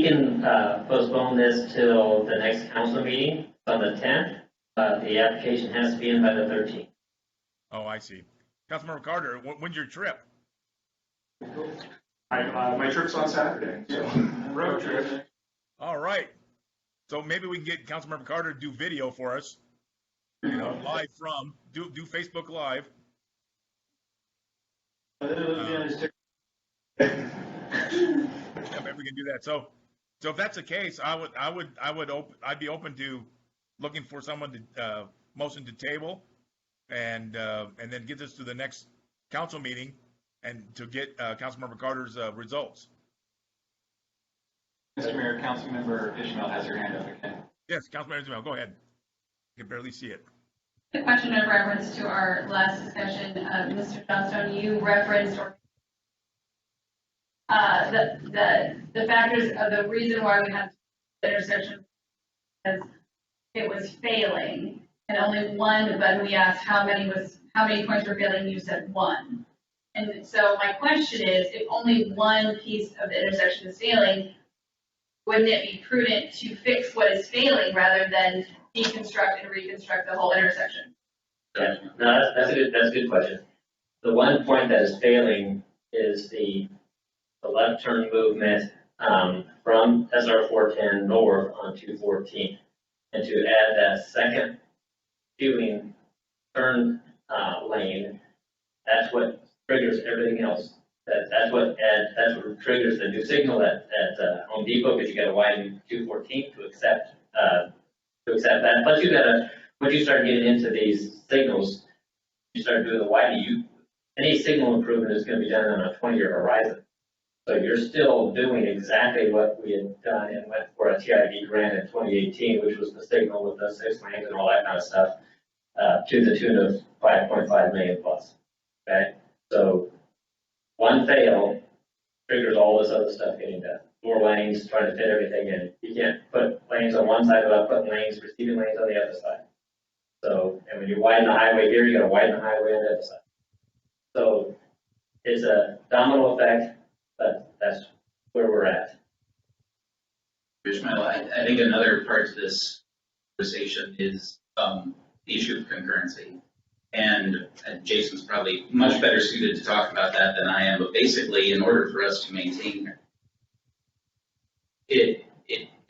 can postpone this till the next council meeting on the 10th. The application has to be in by the 13th. Oh, I see. Councilmember Carter, when's your trip? My trip's on Saturday, so road trip. All right. So maybe we can get Councilmember Carter to do video for us, live from, do Facebook Live. Yeah, maybe we can do that. So if that's the case, I'd be open to looking for someone to motion to table, and then get this to the next council meeting, and to get Councilmember Carter's results. Mr. Mayor, Councilmember Ishmael has her hand up again. Yes, Councilmember Ishmael, go ahead. You can barely see it. The question in reference to our last discussion, Mr. Johnstone, you referenced the factors of the reason why we had the intersection, because it was failing, and only one. But we asked how many points were failing. You said one. And so my question is, if only one piece of the intersection is failing, wouldn't it be prudent to fix what is failing rather than deconstruct and reconstruct the whole intersection? Yeah, no, that's a good question. The one point that is failing is the left turn movement from SR 410 north on 214, and to add that second queuing turn lane, that's what triggers everything else. That's what triggers the new signal at Home Depot, because you got to widen 214 to accept that. Plus you got to once you start getting into these signals, you start doing the widening, any signal improvement is gonna be done on a 20-year horizon. So you're still doing exactly what we had done and went for a TID grant in 2018, which was the signal with the 6 lanes and all that kind of stuff, to the tune of 5.5 million plus, okay? So one fail triggers all this other stuff getting done. More lanes, trying to fit everything in. You can't put lanes on one side without putting lanes, receiving lanes on the other side. So, and when you widen the highway here, you gotta widen the highway on the other side. So it's a domino effect, but that's where we're at. Ishmael, I think another part to this conversation is the issue of concurrency. And Jason's probably much better suited to talk about that than I am, but basically in order for us to maintain it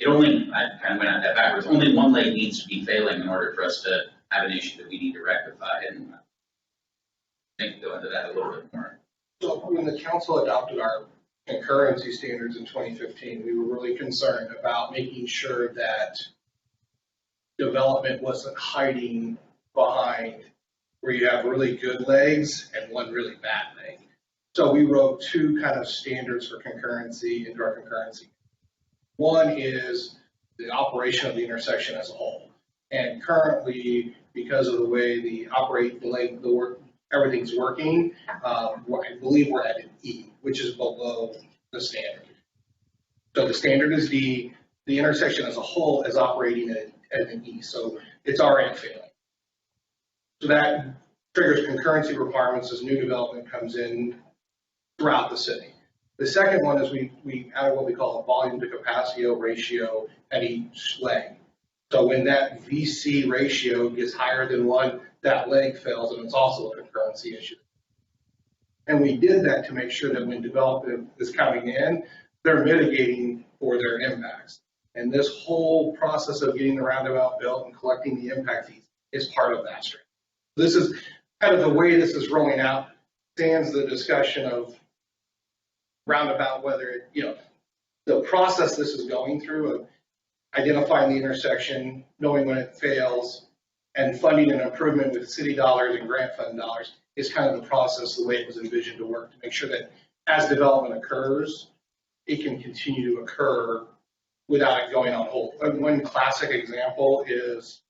only, I kind of went out that backwards, only one leg needs to be failing in order for us to have an issue that we need to rectify, and I think go into that a little bit more. So when the council adopted our concurrency standards in 2015, we were really concerned about making sure that development wasn't hiding behind where you have really good legs and one really bad leg. So we wrote two kind of standards for concurrency into our concurrency. One is the operation of the intersection as a whole. And currently, because of the way everything's working, I believe we're at an E, which is below the standard. So the standard is D, the intersection as a whole is operating at an E, so it's already failing. So that triggers concurrency requirements as new development comes in throughout the city. The second one is we added what we call a volume to capacity ratio at each leg. So when that VC ratio gets higher than one, that leg fails, and it's also a concurrency issue. And we did that to make sure that when development is coming in, they're mitigating for their impacts. And this whole process of getting the roundabout built and collecting the impact fees is part of that strategy. This is kind of the way this is rolling out, stands the discussion of roundabout, whether the process this is going through of identifying the intersection, knowing when it fails, and funding an improvement with city dollars and grant fund dollars is kind of the process, the way it was envisioned to work, to make sure that as development occurs, it can continue to occur without it going on hold. One classic example is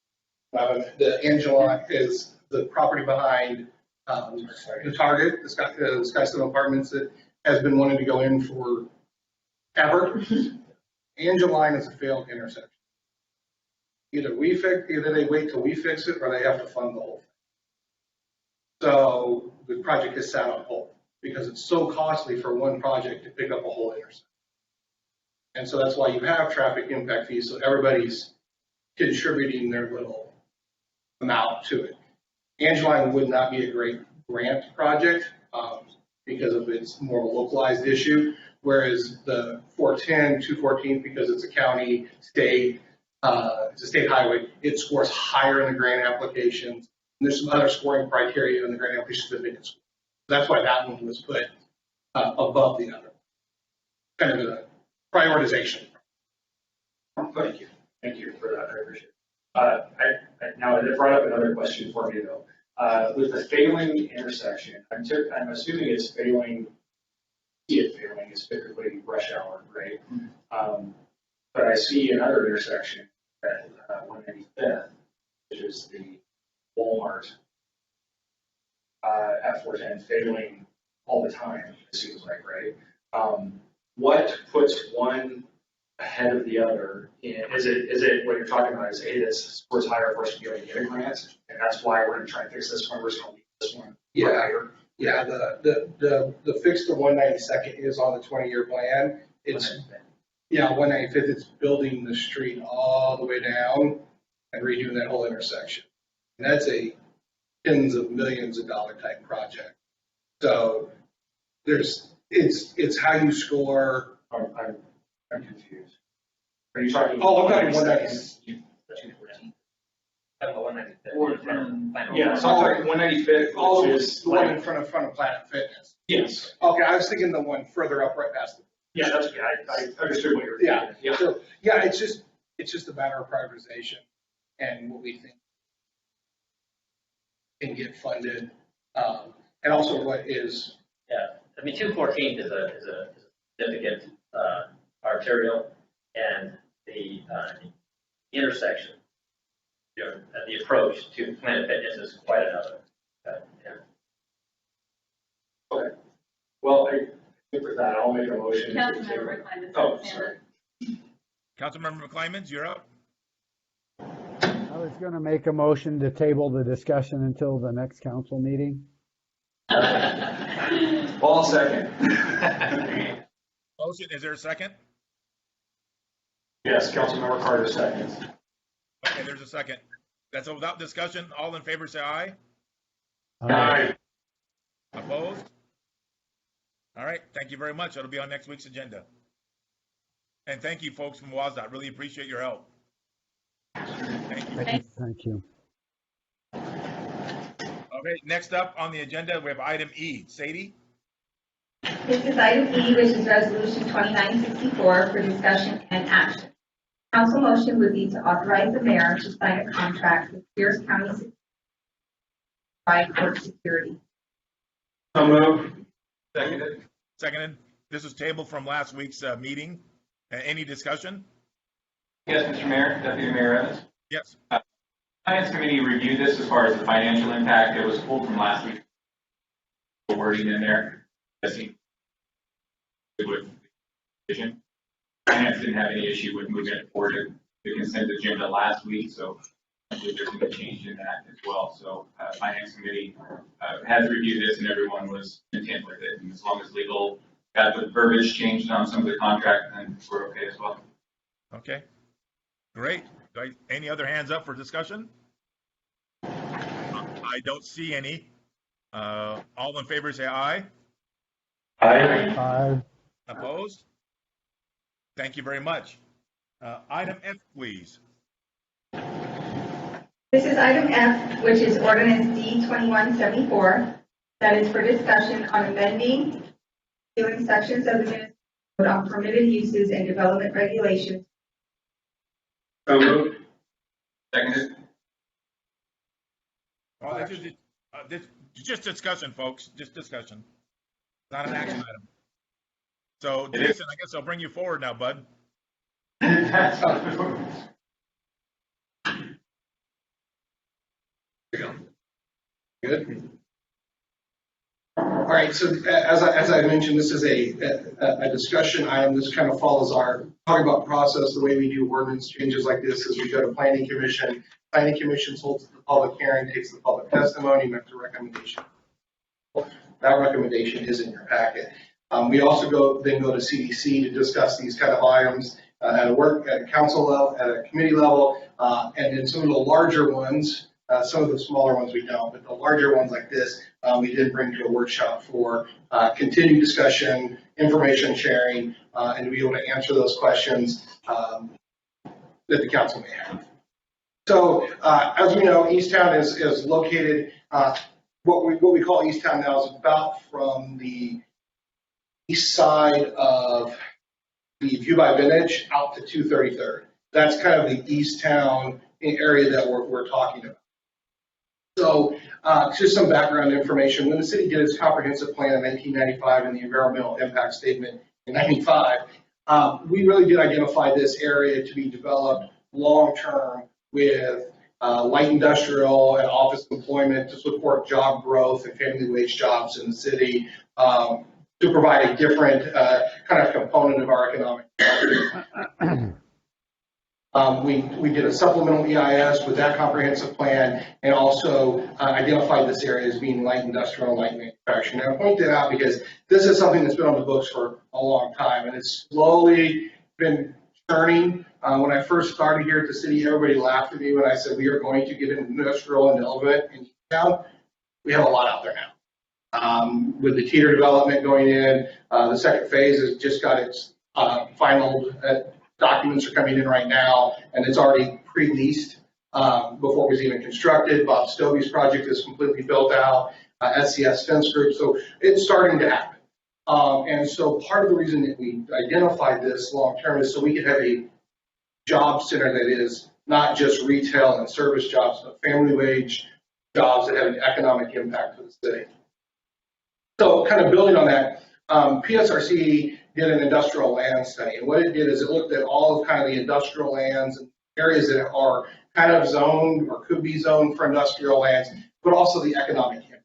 the Angela is the property behind the Target, the Skystone Apartments that has been wanting to go in for ever. Angeline is a failed intersection. Either they wait till we fix it, or they have to fund the whole thing. So the project is sat on hold because it's so costly for one project to pick up a whole intersection. And so that's why you have traffic impact fees, so everybody's contributing their little amount to it. Angeline would not be a great grant project because of its more of a localized issue, whereas the 410, 214, because it's a county, state, it's a state highway, it scores higher in the grant applications. And there's some other scoring criteria in the grant applications that make it score. That's why that one was put above the other. Kind of a prioritization. Thank you. Thank you for that. I appreciate it. Now, it brought up another question for me, though. With the failing intersection, I'm assuming it's failing, is typically rush hour, right? But I see another intersection at 195th, which is the Walmart at 410 failing all the time, it seems like, right? What puts one ahead of the other? Is it what you're talking about? Is this scores higher for us to be able to get a grant, and that's why we're going to try and fix this one? We're just going to leave this one higher. Yeah. The fix to 192nd is on the 20-year plan. It's 195th. It's building the street all the way down and redoing that whole intersection. And that's a tens of millions of dollar type project. So it's how you score. I'm confused. Are you talking? Oh, I'm talking 192nd. Yeah, so I'm talking 195th, which is the one in front of Planet Fitness. Yes. Okay, I was thinking the one further up right past it. Yeah, that's okay. I understood what you were thinking. Yeah. So, it's just a matter of prioritization and what we think can get funded. And also what is. Yeah, I mean, 214 is a significant arterial, and the intersection, you know, the approach to Planet Fitness is quite another. Yeah. Okay. Well, I think with that, I'll make a motion. Councilmember McClymonds. Oh, sorry. Councilmember McClymons, you're up. I was going to make a motion to table the discussion until the next council meeting. Paul, second. Motion, is there a second? Yes, Councilmember Carter seconds. Okay, there's a second. That's without discussion. All in favor, say aye. Aye. Opposed? All right, thank you very much. That'll be on next week's agenda. And thank you, folks from WASDOT. Really appreciate your help. Thank you. Thank you. Okay, next up on the agenda, we have item E. Sadie? This is item E, which is resolution 2964 for discussion and action. Council motion would be to authorize the mayor to sign a contract with Pierce County by court security. So moved. Seconded. Seconded. This was tabled from last week's meeting. Any discussion? Yes, Mr. Mayor, Deputy Mayor Evans. Yes. Finance Committee reviewed this as far as the financial impact. It was pulled from last week. Wording in there. Finance didn't have any issue with moving it forward to the consent agenda last week, so I believe there's going to be change in that as well. So Finance Committee has reviewed this and everyone was content with it. And as long as legal got the verbiage changed on some of the contract, then we're okay as well. Okay. Great. Any other hands up for discussion? I don't see any. All in favor say aye. Aye. Aye. Opposed? Thank you very much. Item F, please. This is item F, which is ordinance D 2174. That is for discussion on amending, repealing sections of the municipal code on permitted uses and development regulations. So moved. Seconded. Well, this is just discussion, folks. Just discussion. Not an action item. So, Jason, I guess I'll bring you forward now, bud. Good. All right, so as I mentioned, this is a discussion item. This kind of follows our talking about process. The way we do ordinance changes like this is we go to Planning Commission. Planning Commission holds the public hearing, takes the public testimony, makes a recommendation. That recommendation is in your packet. We also then go to CDC to discuss these kind of items at a council level, at a committee level, and then some of the larger ones. Some of the smaller ones we don't, but the larger ones like this, we did bring to a workshop for continued discussion, information sharing, and to be able to answer those questions that the council may have. So, as we know, Easttown is located, what we call Easttown now is about from the east side of the View by Vintage out to 233rd. That's kind of the Easttown area that we're talking about. So just some background information. When the city did its comprehensive plan in 1995 and the environmental impact statement in 95, we really did identify this area to be developed long-term with light industrial and office employment to support job growth and family wage jobs in the city, to provide a different kind of component of our economic development. We did a supplemental EIS with that comprehensive plan and also identified this area as being light industrial and light manufacturing. And I point that out because this is something that's been on the books for a long time and it's slowly been churning. When I first started here at the city, everybody laughed at me when I said we are going to get an industrial and development in town. We have a lot out there now. With the Teeter development going in, the second phase has just got its final documents are coming in right now, and it's already pre-leased before it was even constructed. Bob Stovey's project is completely built out, SCS Fence Group, so it's starting to happen. And so part of the reason that we identified this long-term is so we could have a job center that is not just retail and service jobs, but family wage jobs that have an economic impact for the city. So kind of building on that, PSRC did an industrial land study, and what it did is it looked at all of kind of the industrial lands and areas that are kind of zoned or could be zoned for industrial lands, but also the economic impact.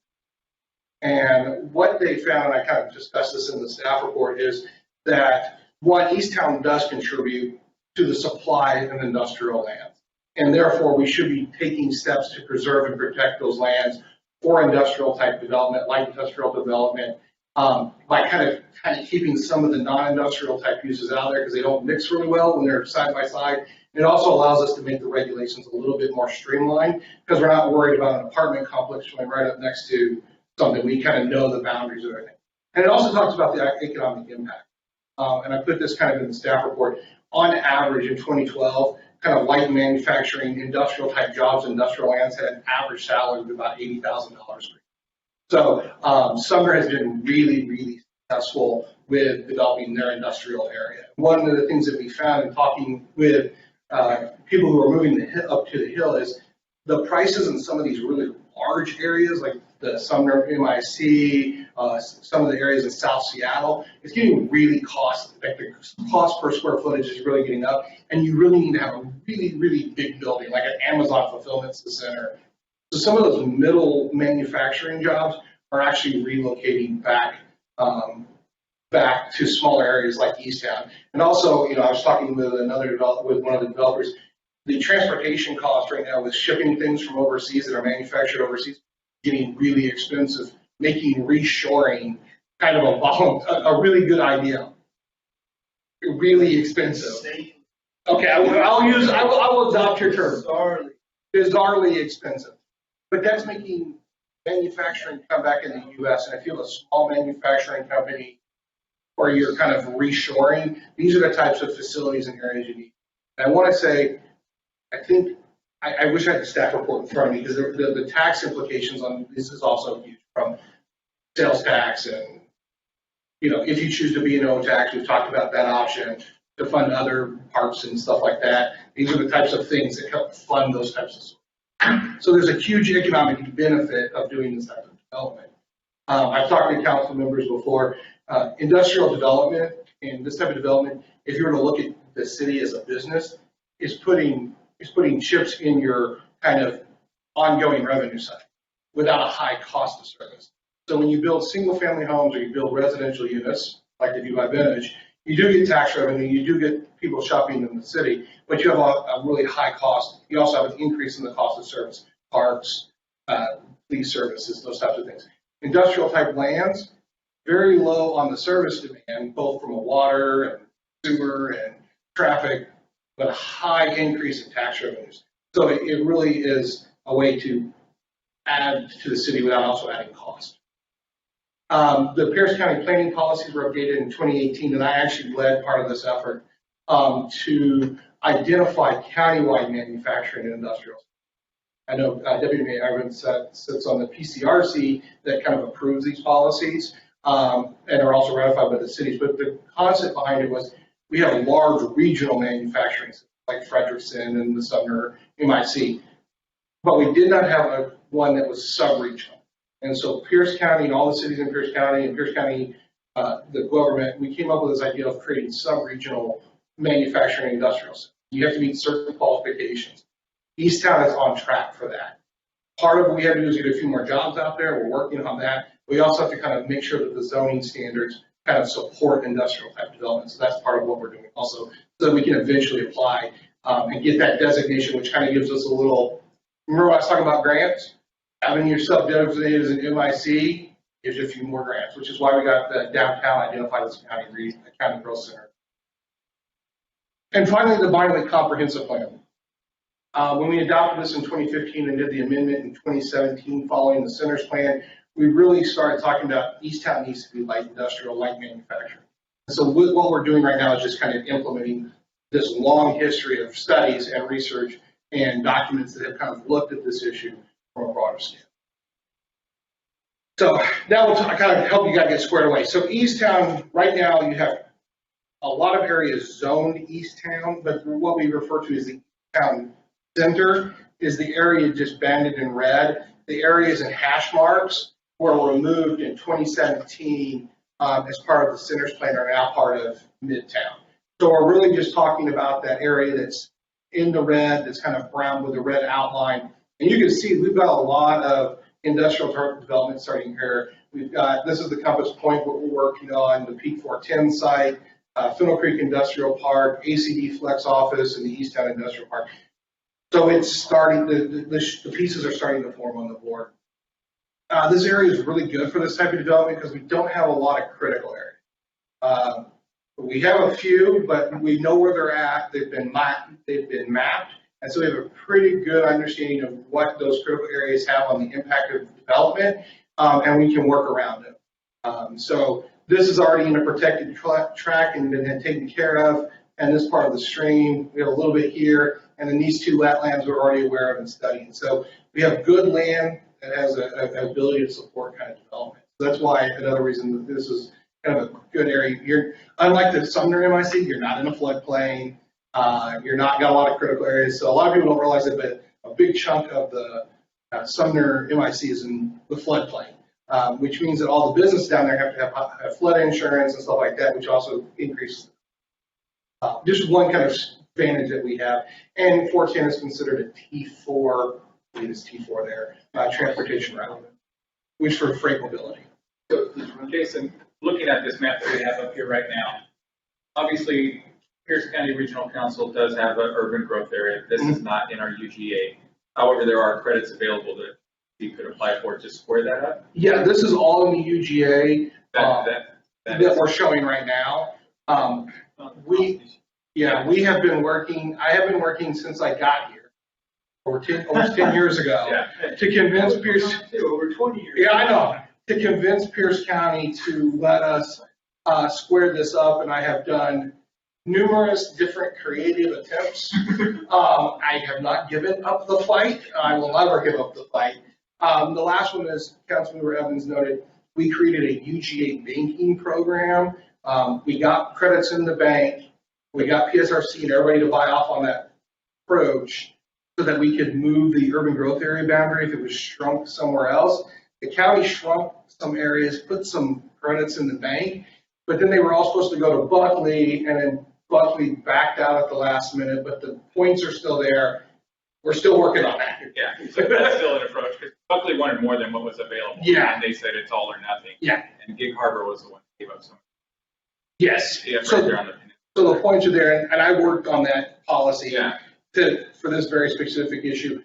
And what they found, and I kind of discussed this in the staff report, is that one, Easttown does contribute to the supply of industrial lands. And therefore, we should be taking steps to preserve and protect those lands for industrial type development, light industrial development, by kind of keeping some of the non-industrial type uses out there because they don't mix really well when they're side by side. It also allows us to make the regulations a little bit more streamlined because we're not worried about an apartment complex going right up next to something. We kind of know the boundaries of everything. And it also talks about the economic impact. And I put this kind of in the staff report. On average in 2012, kind of light manufacturing, industrial type jobs, industrial lands had an average salary of about $80,000 per year. So Sumner has been really, really successful with developing their industrial area. One of the things that we found in talking with people who are moving up to the hill is the prices in some of these really large areas, like the Sumner MIC, some of the areas in South Seattle, it's getting really costly. Like the cost per square footage is really getting up, and you really need to have a really, really big building, like an Amazon fulfillment center. So some of those middle manufacturing jobs are actually relocating back to smaller areas like Easttown. And also, I was talking with one of the developers. The transportation cost right now with shipping things from overseas that are manufactured overseas getting really expensive, making reshoring kind of a really good idea. Really expensive. Okay, I will adopt your term. Bizarrely expensive. But that's making manufacturing come back in the U.S. And I feel a small manufacturing company where you're kind of reshoring, these are the types of facilities and areas you need. And I want to say, I wish I had the staff report in front of me because the tax implications on this is also huge, from sales tax and, if you choose to be a no tax, we've talked about that option to fund other parks and stuff like that. These are the types of things that help fund those types of. So there's a huge economic benefit of doing this type of development. I've talked to council members before. Industrial development and this type of development, if you were to look at the city as a business, is putting chips in your kind of ongoing revenue side without a high cost of service. So when you build single family homes or you build residential units, like they do by Vintage, you do get tax revenue, you do get people shopping in the city, but you have a really high cost. You also have an increase in the cost of service, parks, police services, those types of things. Industrial type lands, very low on the service demand, both from a water and sewer and traffic, but a high increase in tax revenues. So it really is a way to add to the city without also adding cost. The Pierce County planning policies were updated in 2018, and I actually led part of this effort to identify countywide manufacturing and industrial. I know Deputy Mayor Evans sits on the PCRC that kind of approves these policies and are also ratified by the cities. But the concept behind it was we have large regional manufacturing like Frederickson and the Sumner MIC, but we did not have one that was sub-regional. And so Pierce County and all the cities in Pierce County, the government, we came up with this idea of creating sub-regional manufacturing and industrial centers. You have to meet certain qualifications. Easttown is on track for that. Part of what we have to do is get a few more jobs out there. We're working on that. We also have to kind of make sure that the zoning standards kind of support industrial type development. So that's part of what we're doing also, so that we can eventually apply and get that designation, which kind of gives us a little, remember when I was talking about grants? Having yourself designated as an MIC gives you a few more grants, which is why we got the downtown identified as a county growth center. And finally, the Bonney comprehensive plan. When we adopted this in 2015 and did the amendment in 2017 following the centers plan, we really started talking about Easttown needs to be light industrial, light manufacturing. And so what we're doing right now is just kind of implementing this long history of studies and research and documents that have kind of looked at this issue from a broader scale. So now we'll kind of help you guys get squared away. So Easttown, right now you have a lot of areas zoned Easttown, but what we refer to as the Easttown Center is the area just banded in red. the areas and hash marks were removed in 2017 as part of the centers plan are now part of Midtown. So we're really just talking about that area that's in the red, that's kind of brown with a red outline. And you can see we've got a lot of industrial development starting here. We've got, this is the Compass Point, what we're working on, the Peak 410 site, Finnell Creek Industrial Park, ACD Flex Office, and the Easttown Industrial Park. So it's starting, the pieces are starting to form on the board. This area is really good for this type of development because we don't have a lot of critical areas. We have a few, but we know where they're at. They've been mapped, and so we have a pretty good understanding of what those critical areas have on the impact of development, and we can work around it. So this is already in a protected track and been taken care of, and this part of the stream, we have a little bit here, and then these two wetlands we're already aware of and studying. So we have good land that has an ability to support kind of development. So that's why another reason that this is kind of a good area. You're, unlike the Sumner MIC, you're not in a floodplain. You're not got a lot of critical areas. So a lot of people don't realize it, but a big chunk of the Sumner MIC is in the floodplain, which means that all the business down there have to have flood insurance and stuff like that, which also increases. Just one kind of advantage that we have. And 410 is considered a T4, I believe it's T4 there, transportation route, which for freight mobility. So, Jason, looking at this map that we have up here right now, obviously, Pierce County Regional Council does have an urban growth area. This is not in our UGA. However, there are credits available that you could apply for to square that up. Yeah, this is all in the UGA that we're showing right now. We have been working, I have been working since I got here, almost 10 years ago, to convince Pierce. Over 20 years. Yeah, I know. To convince Pierce County to let us square this up, and I have done numerous different creative attempts. I have not given up the fight. I will never give up the fight. The last one, as Councilmember Evans noted, we created a UGA banking program. We got credits in the bank. We got PSRC and everybody to buy off on that approach so that we could move the urban growth area boundary if it was shrunk somewhere else. The county shrunk some areas, put some credits in the bank, but then they were all supposed to go to Buckley, and then Buckley backed out at the last minute, but the points are still there. We're still working on that. Yeah, so that's still an approach, because Buckley wanted more than what was available. Yeah. And they said it's all or nothing. Yeah. And Gig Harbor was the one that gave up some. Yes. Yeah, So, right there on the so the points are there, and I worked on that policy for this very specific issue.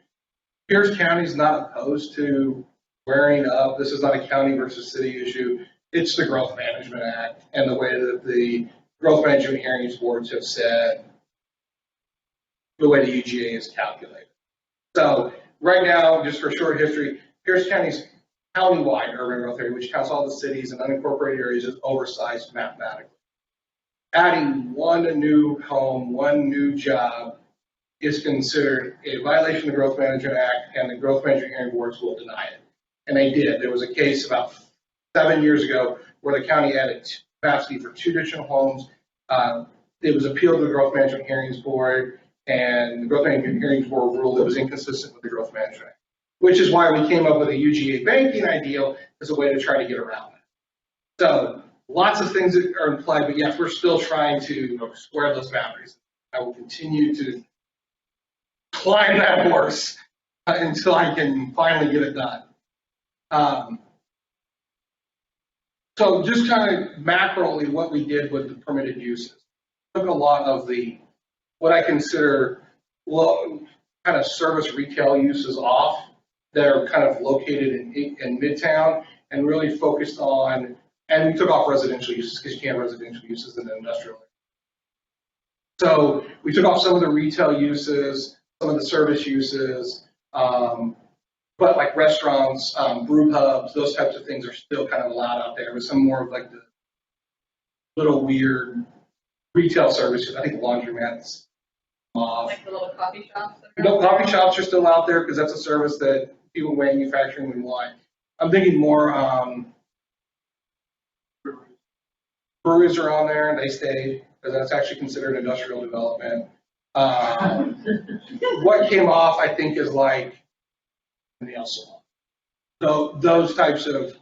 Pierce County is not opposed to squaring up. This is not a county versus city issue. It's the Growth Management Act and the way that the Growth Management Hearings Boards have said the way the UGA is calculated. So right now, just for short history, Pierce County's countywide urban growth area, which counts all the cities and unincorporated areas, is oversized mathematically. Adding one new home, one new job is considered a violation of the Growth Management Act, and the Growth Management Hearing Boards will deny it. And they did. There was a case about 7 years ago where the county added capacity for 2 additional homes. It was appealed to the Growth Management Hearings Board, and the Growth Management Hearings Board ruled it was inconsistent with the Growth Management Act, which is why we came up with a UGA banking ideal as a way to try to get around that. So lots of things that are in play, but yes, we're still trying to square those boundaries. I will continue to climb that horse until I can finally get it done. So just kind of macroly what we did with the permitted uses. Took a lot of what I consider low kind of service retail uses off that are kind of located in Midtown, and really focused on, and we took off residential uses because you can't have residential uses in an industrial area. So we took off some of the retail uses, some of the service uses, but like restaurants, brew pubs, those types of things are still kind of allowed out there, with some more of like the little weird retail services. I think laundromats. Like the little coffee shops? No, coffee shops are still out there because that's a service that people manufacturing would want. I'm thinking more breweries are on there, and they stayed because that's actually considered industrial development. What came off, I think, is like nail salon. So those types of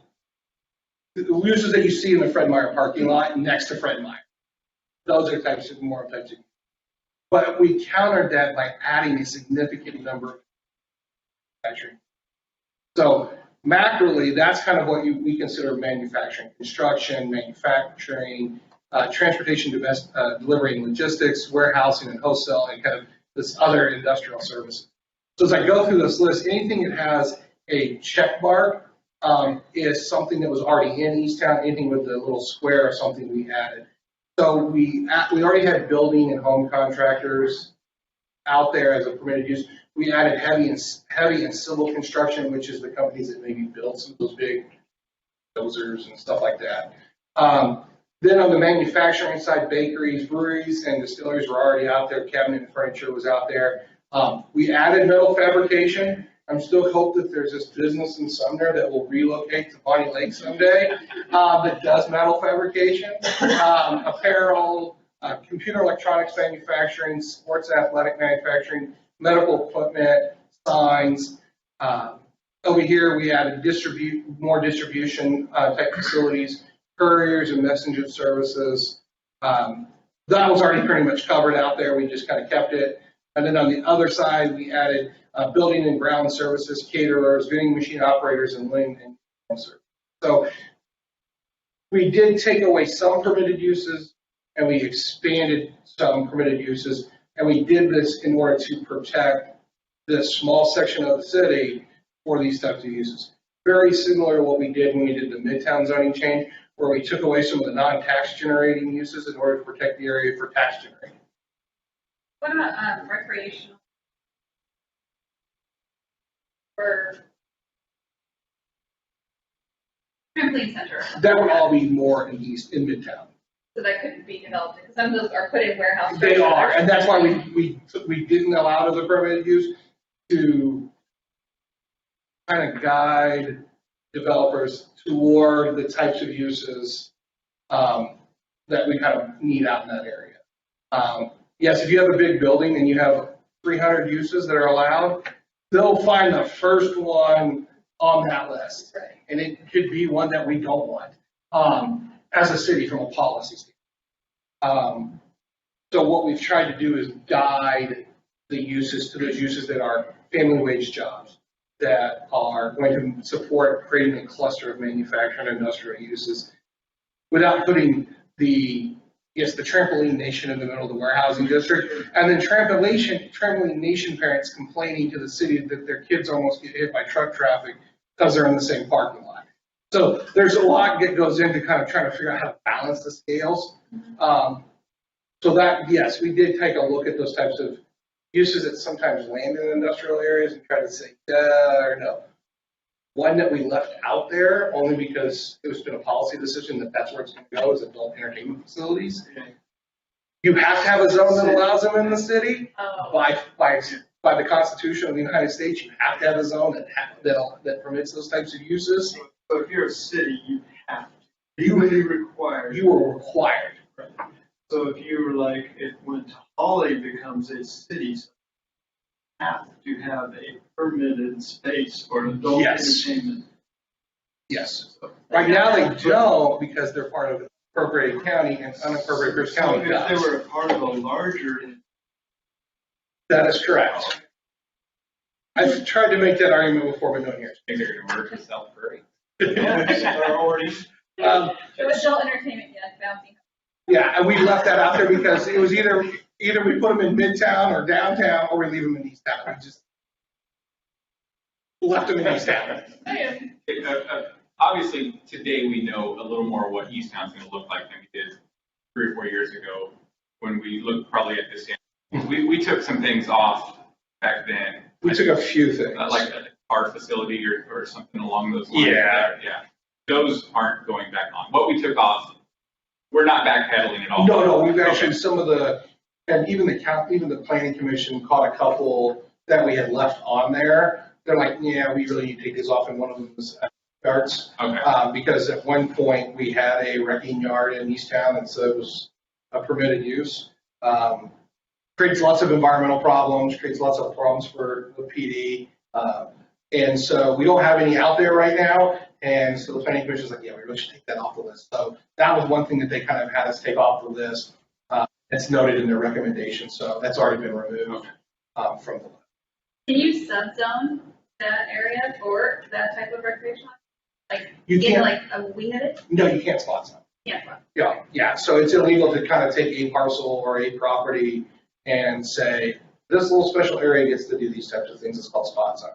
the uses that you see in the Fred Meyer parking lot next to Fred Meyer. Those are more types of. But we countered that by adding a significant number of manufacturing. So macroly, that's kind of what we consider manufacturing: construction, manufacturing, transportation, delivery and logistics, warehousing and wholesale, and kind of this other industrial services. So as I go through this list, anything that has a check mark is something that was already in Easttown. Anything with the little square or something we added. So we already had building and home contractors out there as a permitted use. We added heavy and civil construction, which is the companies that maybe build some of those big dozers and stuff like that. Then on the manufacturing side, bakeries, breweries, and distilleries were already out there. Cabinet and furniture was out there. We added metal fabrication. I'm still hope that there's this business in Sumner that will relocate to Bonney Lake someday that does metal fabrication, apparel, computer electronics manufacturing, sports athletic manufacturing, medical equipment, signs. Over here, we added more distribution type facilities, couriers and messenger services. That was already pretty much covered out there. We just kind of kept it. And then on the other side, we added building and ground services, caterers, vending machine operators, and lane and service. So we did take away some permitted uses, and we expanded some permitted uses, and we did this in order to protect this small section of the city for these types of uses. Very similar to what we did when we did the Midtown zoning change, where we took away some of the non-tax generating uses in order to protect the area for tax generating. What about recreational? Or trampoline center? That would all be more in Midtown. So that couldn't be developed, because some of those are put in warehouse. They are, and that's why we didn't allow it as a permitted use, to kind of guide developers toward the types of uses that we kind of need out in that area. Yes, if you have a big building and you have 300 uses that are allowed, they'll find the first one on that list. Right. And it could be one that we don't want as a city from a policy standpoint. So what we've tried to do is guide the uses to those uses that are family wage jobs, that are going to support creating a cluster of manufacturing and industrial uses without putting the trampoline nation in the middle of the warehousing district, and then trampoline nation parents complaining to the city that their kids almost get hit by truck traffic because they're in the same parking lot. So there's a lot that goes into kind of trying to figure out how to balance the scales. So that, yes, we did take a look at those types of uses that sometimes land in industrial areas and try to say, or no. One that we left out there only because it was been a policy decision that that's where it's going to go, is adult entertainment facilities. You have to have a zone that allows them in the city. By the Constitution of the United States, you have to have a zone that permits those types of uses. So if you're a city, you have to. You really required. You are required. So if you were like, when Holly becomes a city, you have to have a permitted space for adult entertainment. Yes. Right now they don't, because they're part of appropriated county, and unincorporated Pierce County does. If they were a part of a larger. That is correct. I've tried to make that argument before, but no one hears. I think they're going to merge with South Prairie. They're already. It was adult entertainment, yes, bouncing. Yeah, and we left that out there because it was either we put them in Midtown or downtown, or we leave them in Easttown. We just left them in Easttown. Obviously, today we know a little more what Easttown's going to look like than we did 3 or 4 years ago when we looked probably at this. We took some things off back then. We took a few things. Like a car facility or something along those lines. Yeah. Yeah. Those aren't going back on. What we took off, we're not backpedaling at all. No, we've actually, some of the, and even the planning commission caught a couple that we had left on there. They're like, yeah, we really need to take these off, and one of them was yards. Okay. Because at one point we had a wrecking yard in Easttown, and so it was a permitted use. Creates lots of environmental problems, creates lots of problems for the PD. And so we don't have any out there right now. And so the planning commission is like, yeah, we really should take that off the list. So that was one thing that they kind of had us take off the list. It's noted in their recommendation. So that's already been removed from the list. Can you subzone that area for that type of recreation? Like, You get can't- like a wing of it? No, you can't spot zone. Yeah. Well, Yeah. So it's illegal to kind of take a parcel or a property and say, this little special area gets to do these types of things. It's called spot zone.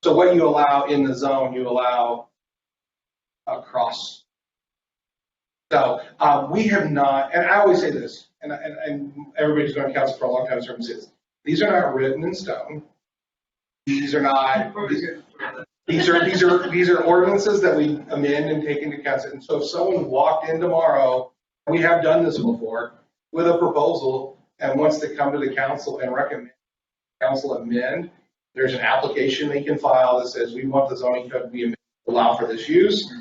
So what you allow in the zone, you allow across. So we have not, and I always say this, and everybody's been on council for a long time has heard me say this. These are not written in stone. These are not. These are ordinances that we amend and take into council. And so if someone walked in tomorrow, we have done this before, with a proposal and wants to come to the council and recommend council amend, there's an application they can file that says we want the zoning code to be amended to allow for this use.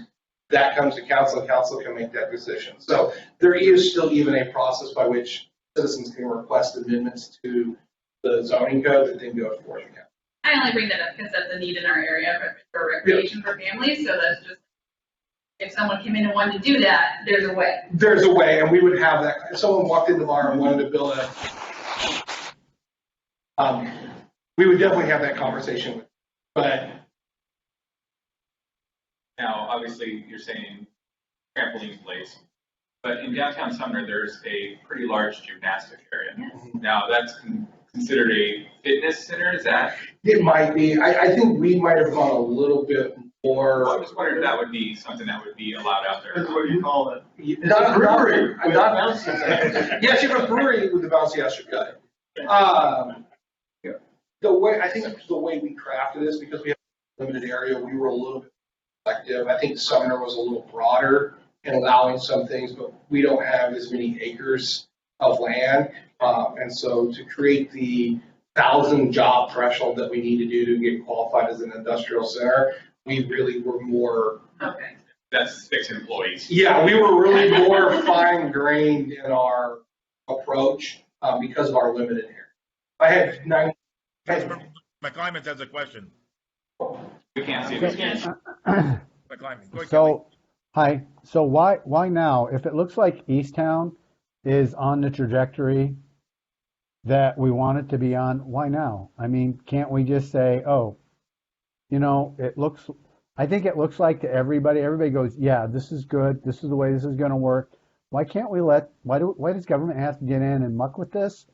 That comes to council, and council can make that decision. So there is still even a process by which citizens can request amendments to the zoning code that then go forward to council. I only bring that up because that's a need in our area for recreation for families. So that's just, if someone came in and wanted to do that, there's a way. There's a way, and we would have that. If someone walked in the bar and wanted to build we would definitely have that conversation. But now, obviously, you're saying trampoline place, but in downtown Sumner, there's a pretty large gymnastic area. Yes. Now, that's considered a fitness center, is that? it might be. I think we might have gone a little bit more. Well, I was wondering if that would be something that would be allowed out there. That's what you call it. Not a brewery. Yes, you have a brewery with the bouncy house you're cutting. The way, I think the way we crafted this, because we have a limited area, we were a little bit selective. I think Sumner was a little broader in allowing some things, but we don't have as many acres of land. And so to create the 1,000 job threshold that we need to do to get qualified as an industrial center, we really were more. Okay. That's 6 employees. Yeah, we were really more fine-grained in our approach because of our limited area. I had 9. McClymonds has a question. We can't see this. McClymonds, go ahead, So, hi. So why now? If it looks like Easttown is on the trajectory that we want it to be on, why now? I mean, can't we just say, oh, I think it looks like to everybody goes, yeah, this is good. This is the way this is going to work. Why can't we why does government have to get in and muck with this?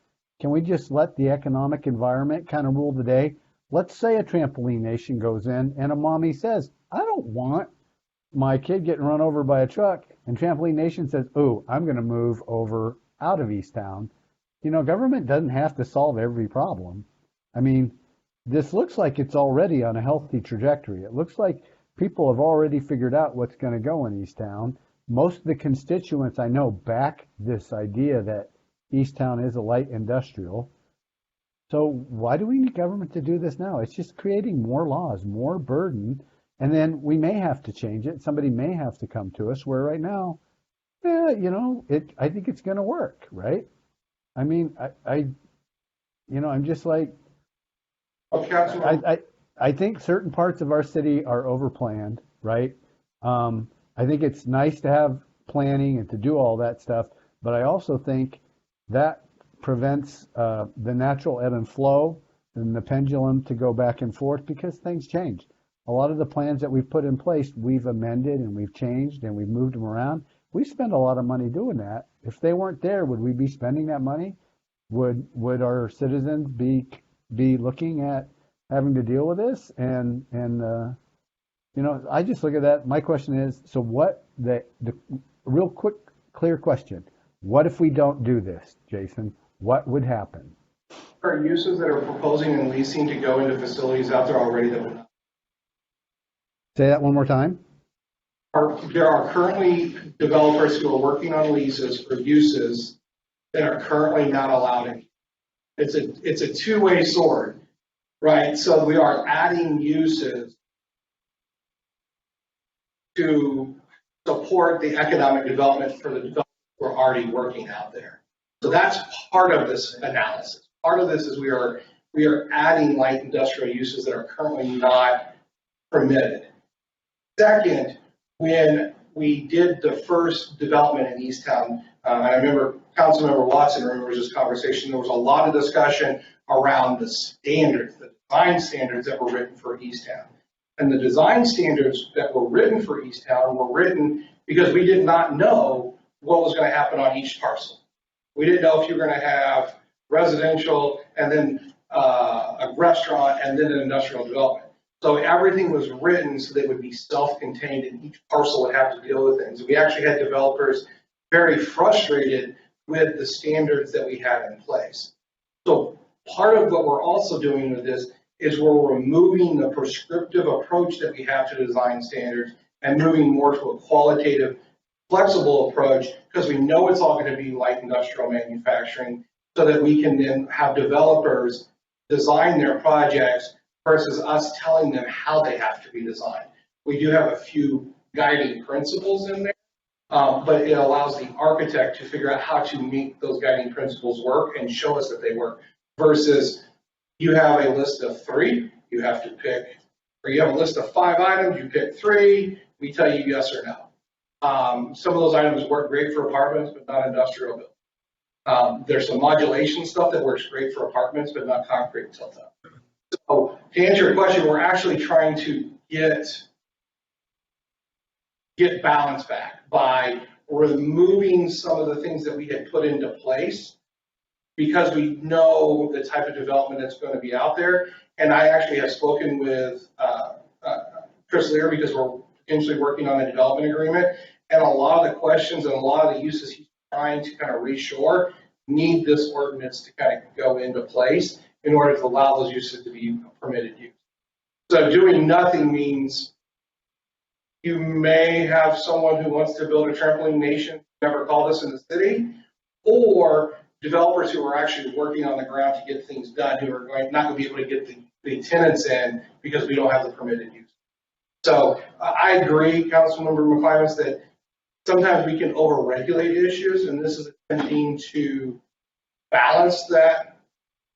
Can we just let the economic environment kind of rule the day? Let's say a trampoline nation goes in and a mommy says, I don't want my kid getting run over by a truck. And trampoline nation says, oh, I'm going to move over out of Easttown. Government doesn't have to solve every problem. I mean, this looks like it's already on a healthy trajectory. It looks like people have already figured out what's going to go in Easttown. Most of the constituents I know back this idea that Easttown is a light industrial. So why do we need government to do this now? It's just creating more laws, more burden, and then we may have to change it. Somebody may have to come to us where right now, I think it's going to work, right? I mean, I'm just like, I think certain parts of our city are overplanned, right? I think it's nice to have planning and to do all that stuff, but I also think that prevents the natural ebb and flow and the pendulum to go back and forth because things change. A lot of the plans that we've put in place, we've amended and we've changed and we've moved them around. We spend a lot of money doing that. If they weren't there, would we be spending that money? Would our citizens be looking at having to deal with this? And I just look at that. My question is, so what the real quick, clear question. What if we don't do this, Jason? What would happen? There are uses that are proposing and leasing to go into facilities out there already that would not. Say that one more time. There are currently developers who are working on leases for uses that are currently not allowed in. It's a two-way sword, right? So we are adding uses to support the economic development for the developers who are already working out there. So that's part of this analysis. Part of this is we are adding light industrial uses that are currently not permitted. Second, when we did the first development in Easttown, I remember Councilmember Watson remembers this conversation, there was a lot of discussion around the standards, the design standards that were written for Easttown. And the design standards that were written for Easttown were written because we did not know what was going to happen on each parcel. We didn't know if you were going to have residential and then a restaurant and then an industrial development. So everything was written so that it would be self-contained and each parcel would have to deal with things. We actually had developers very frustrated with the standards that we had in place. So part of what we're also doing with this is we're removing the prescriptive approach that we have to design standards and moving more to a qualitative, flexible approach, because we know it's all going to be like industrial manufacturing, so that we can then have developers design their projects versus us telling them how they have to be designed. We do have a few guiding principles in there, but it allows the architect to figure out how to make those guiding principles work and show us that they work, versus you have a list of 3, you have to pick, or you have a list of 5 items, you pick 3, we tell you yes or no. Some of those items work great for apartments, but not industrial buildings. There's some modulation stuff that works great for apartments, but not concrete and tilt up. So to answer your question, we're actually trying to get balance back by removing some of the things that we had put into place, because we know the type of development that's going to be out there. And I actually have spoken with Chris Lear, because we're potentially working on a development agreement. And a lot of the questions and a lot of the uses he's trying to kind of reshore need this ordinance to kind of go into place in order to allow those uses to be permitted use. So doing nothing means you may have someone who wants to build a trampoline nation, never called us in the city, or developers who are actually working on the ground to get things done, who are not going to be able to get the tenants in because we don't have the permitted use. So I agree, Councilmember McClimus, that sometimes we can overregulate issues, and this is attempting to balance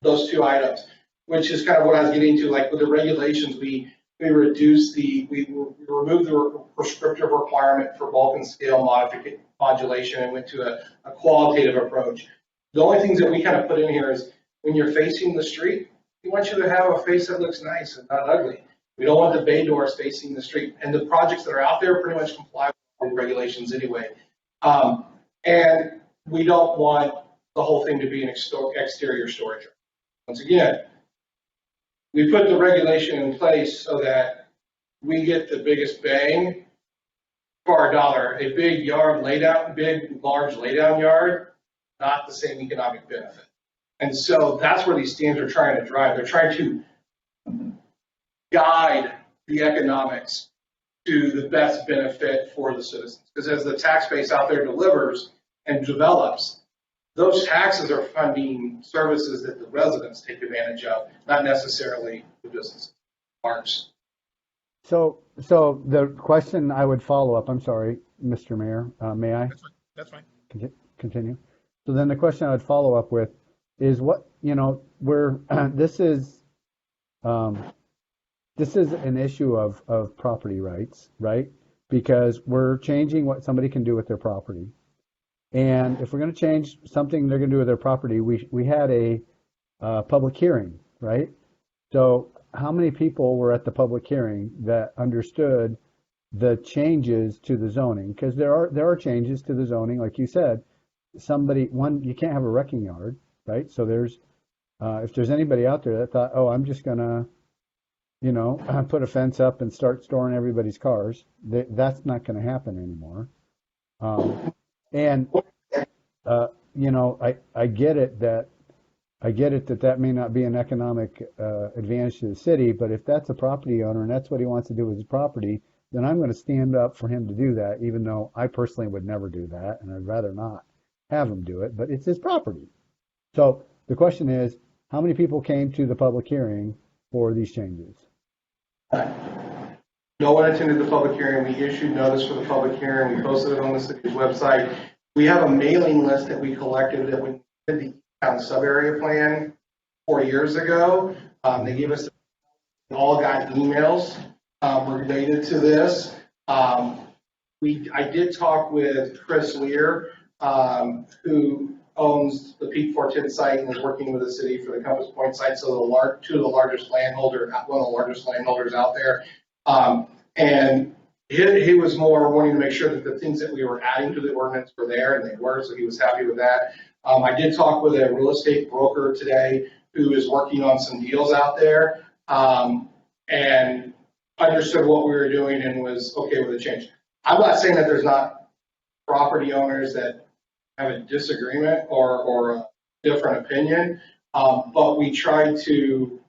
those 2 items, which is kind of what I was getting to. Like with the regulations, we remove the prescriptive requirement for bulk and scale modulation and went to a qualitative approach. The only things that we kind of put in here is when you're facing the street, we want you to have a face that looks nice and not ugly. We don't want the bay doors facing the street. And the projects that are out there pretty much comply with regulations anyway. And we don't want the whole thing to be an exterior storage. Once again, we put the regulation in place so that we get the biggest bang for our dollar. A big yard laydown, big, large laydown yard, not the same economic benefit. And so that's where these standards are trying to drive. They're trying to guide the economics to the best benefit for the citizens. Because as the tax base out there delivers and develops, those taxes are funding services that the residents take advantage of, not necessarily the businesses. Marks. So the question I would follow up, I'm sorry, Mr. Mayor, may I? That's fine. Continue. So then the question I would follow up with is what, this is an issue of property rights, right? Because we're changing what somebody can do with their property. And if we're going to change something they're going to do with their property, we had a public hearing, right? So how many people were at the public hearing that understood the changes to the zoning? Because there are changes to the zoning, like you said. You can't have a wrecking yard, right? So if there's anybody out there that thought, oh, I'm just going to put a fence up and start storing everybody's cars, that's not going to happen anymore. I get it that may not be an economic advantage to the city, but if that's a property owner and that's what he wants to do with his property, then I'm going to stand up for him to do that, even though I personally would never do that, and I'd rather not have him do it, but it's his property. So the question is, how many people came to the public hearing for these changes? No one attended the public hearing. We issued notice for the public hearing. We posted it on the city's website. We have a mailing list that we collected that we did the town sub-area plan 4 years ago. They gave us all got emails related to this. I did talk with Chris Lear, who owns the Peak 410 site and is working with the city for the Compass Point site, so two of the largest landholders, one of the largest landholders out there. And he was more wanting to make sure that the things that we were adding to the ordinance were there, and they were, so he was happy with that. I did talk with a real estate broker today who is working on some deals out there, and understood what we were doing and was okay with the change. I'm not saying that there's not property owners that have a disagreement or a different opinion, but we tried to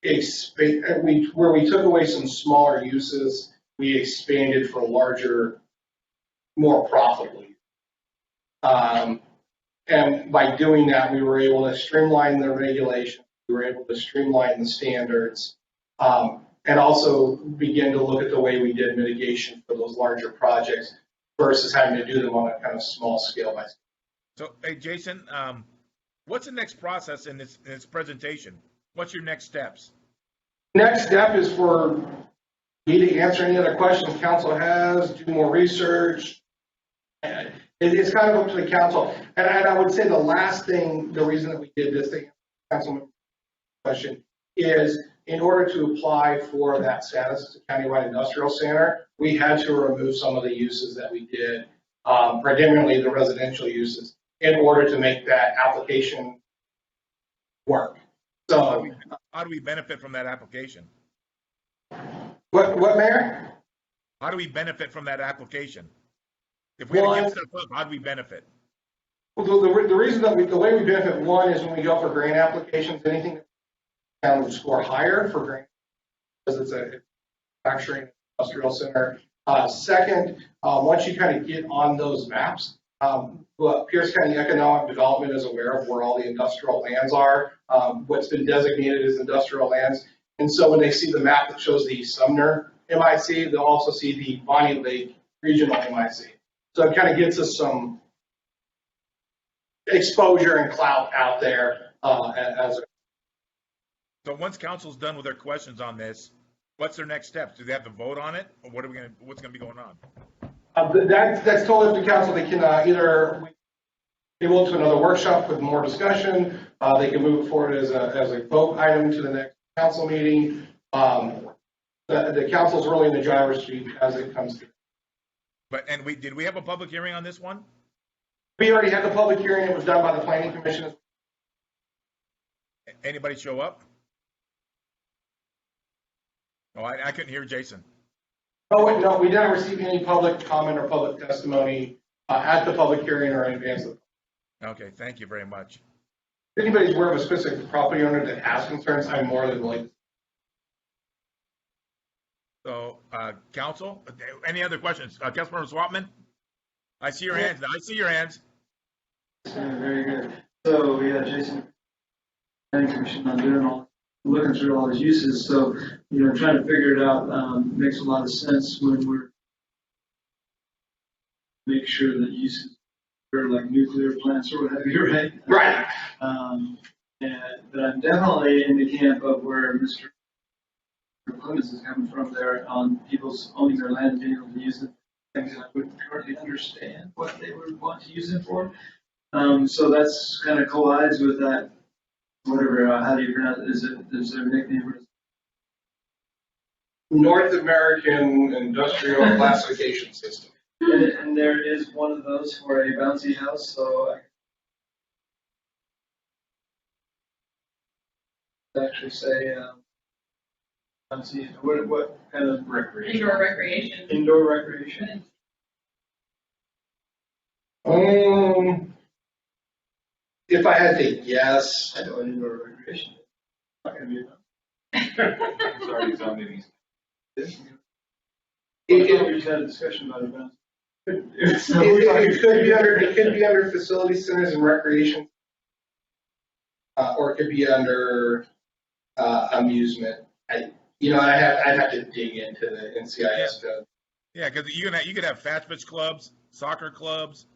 expand, where we took away some smaller uses, we expanded for larger, more profitably. And by doing that, we were able to streamline the regulation, we were able to streamline the standards, and also begin to look at the way we did mitigation for those larger projects versus having to do them on a kind of small scale by scale. So, hey, Jason, what's the next process in this presentation? What's your next steps? Next step is for me to answer any other questions council has, do more research. It's kind of up to the council. And I would say the last thing, the reason that we did this thing, councilman question, is in order to apply for that status as a countywide industrial center, we had to remove some of the uses that we did, predominantly the residential uses, in order to make that application work. So how do we benefit from that application? What, Mayor? How do we benefit from that application? If we had to get stuff up, how do we benefit? Well, the reason that the way we benefit, one, is when we go for grant applications, anything that town would score higher for grant because it's a manufacturing industrial center. Second, once you kind of get on those maps, Pierce County Economic Development is aware of where all the industrial lands are, what's been designated as industrial lands. And so when they see the map that shows the Sumner MIC, they'll also see the Bonney Lake Regional MIC. So it kind of gets us some exposure and clout out there So once council's done with their questions on this, what's their next steps? Do they have to vote on it, or what's going to be going on? That's totally up to council. They can either table it to another workshop with more discussion. They can move it forward as a vote item to the next council meeting. The council's really in the driver's seat as it comes to. Did we have a public hearing on this one? We already had the public hearing. It was done by the planning commission. Anybody show up? Oh, I couldn't hear Jason. Oh, no, we didn't receive any public comment or public testimony at the public hearing or in advance of. Okay, thank you very much. If anybody's aware of a specific property owner that has concerns, I'm more than willing. So, council, any other questions? Councilmember Swatman? I see your hands. I see your hands. Very good. So, yeah, Jason, planning commission on doing looking through all these uses. So, trying to figure it out makes a lot of sense when we're make sure that uses are like nuclear plants or what have you, right? Right. But I'm definitely in the camp of where Mr. Clemens is coming from there on people's owning their land and being able to use it for things I wouldn't hardly understand what they would want to use it for. So that's kind of collides with that, whatever, how do you pronounce it? Is there a nickname? North American Industrial Classification System. And there is one of those for a bouncy house, so I actually say, bouncy, what kind of recreation? Indoor recreation. Indoor recreation. If I had to guess, I know indoor recreation. Not gonna be enough. It's already zoned in. We just had a discussion about it. It could be under facility centers and recreation, or it could be under amusement. I'd have to dig into the NCIS code. Yeah, because you could have fast pitch clubs, soccer clubs,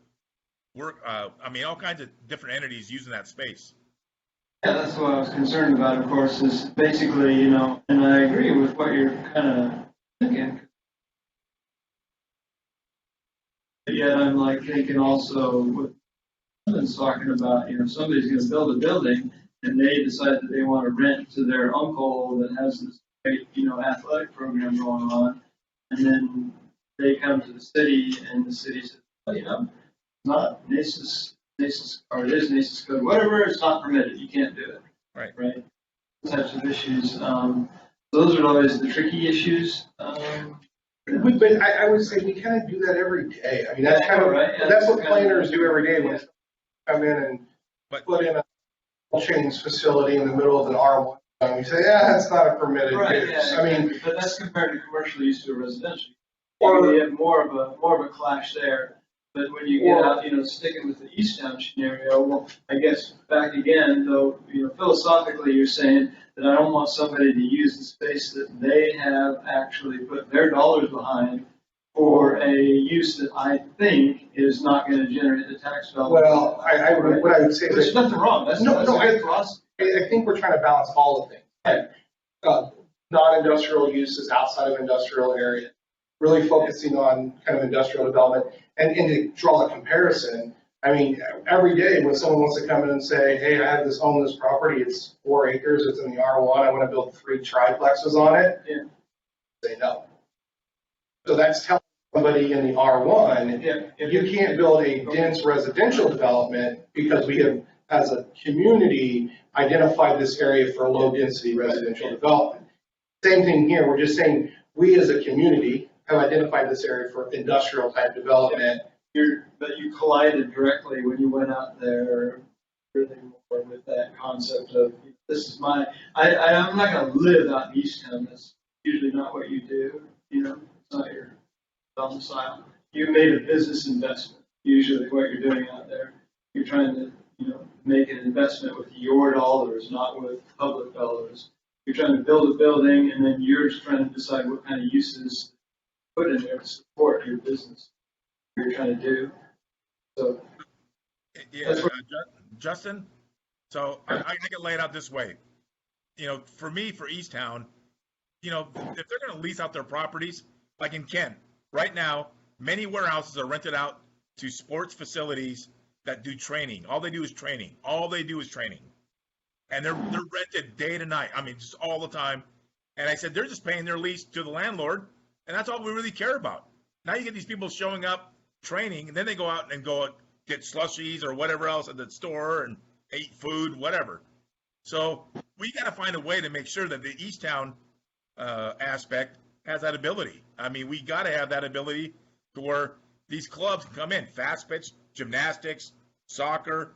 all kinds of different entities using that space. Yeah, that's what I was concerned about, of course, is basically, you know, and I agree with what you're kind of thinking. But yet I'm like thinking also what someone's talking about, you know, somebody's going to build a building and they decide that they want to rent to their uncle that has this great, you know, athletic program going on. And then they come to the city and the city says, well, you know, it's not NACIS, or it is NACIS code, whatever, it's not permitted. You can't do it. Right. Right. Those types of issues. Those are always the tricky issues. But I would say we kind of do that every day. I mean, that's kind of, right. that's what planners do every day when they come in and put in a chains facility in the middle of an R1. And we say, yeah, that's not a permitted Right, use. yeah, I mean, but that's compared to commercial use to residential. Or you have more of a clash there. But when you get out, you know, sticking with the East Town scenario, well, I guess back again, though, you know, philosophically, you're saying that I don't want somebody to use the space that they have actually put their dollars behind for a use that I think is not going to generate the tax value. well, what I would say is there's nothing wrong. That's good philosophy. I think we're trying to balance all the things. Non-industrial uses outside of industrial areas, really focusing on kind of industrial development. And to draw a comparison, I mean, every day when someone wants to come in and say, hey, I have own this property, it's 4 acres, it's in the R1, I want to build 3 triplexes on it, say no. So that's telling somebody in the R1, you can't build a dense residential development because we have, as a community, identified this area for low density residential development. Same thing here, we're just saying, we as a community have identified this area for industrial type development. But you collided directly when you went out there really more with that concept of, this is my, I'm not going to live out in East Town. That's usually not what you do. You know, it's not your domicile. You made a business investment, usually what you're doing out there. You're trying to, you know, make an investment with your dollars, not with public dollars. You're trying to build a building and then you're just trying to decide what kind of uses put in there to support your business. You're trying to do. So, yeah, Justin. So I can lay it out this way. You know, for me, for East Town, you know, if they're going to lease out their properties, like in Kent, right now, many warehouses are rented out to sports facilities that do training. All they do is training. And they're rented day to night. I mean, just all the time. And I said, they're just paying their lease to the landlord. And that's all we really care about. Now you get these people showing up, training, and then they go out and get slushies or whatever else at the store and eat food, whatever. So we got to find a way to make sure that the East Town aspect has that ability. I mean, we got to have that ability to where these clubs can come in, fast pitch, gymnastics, soccer,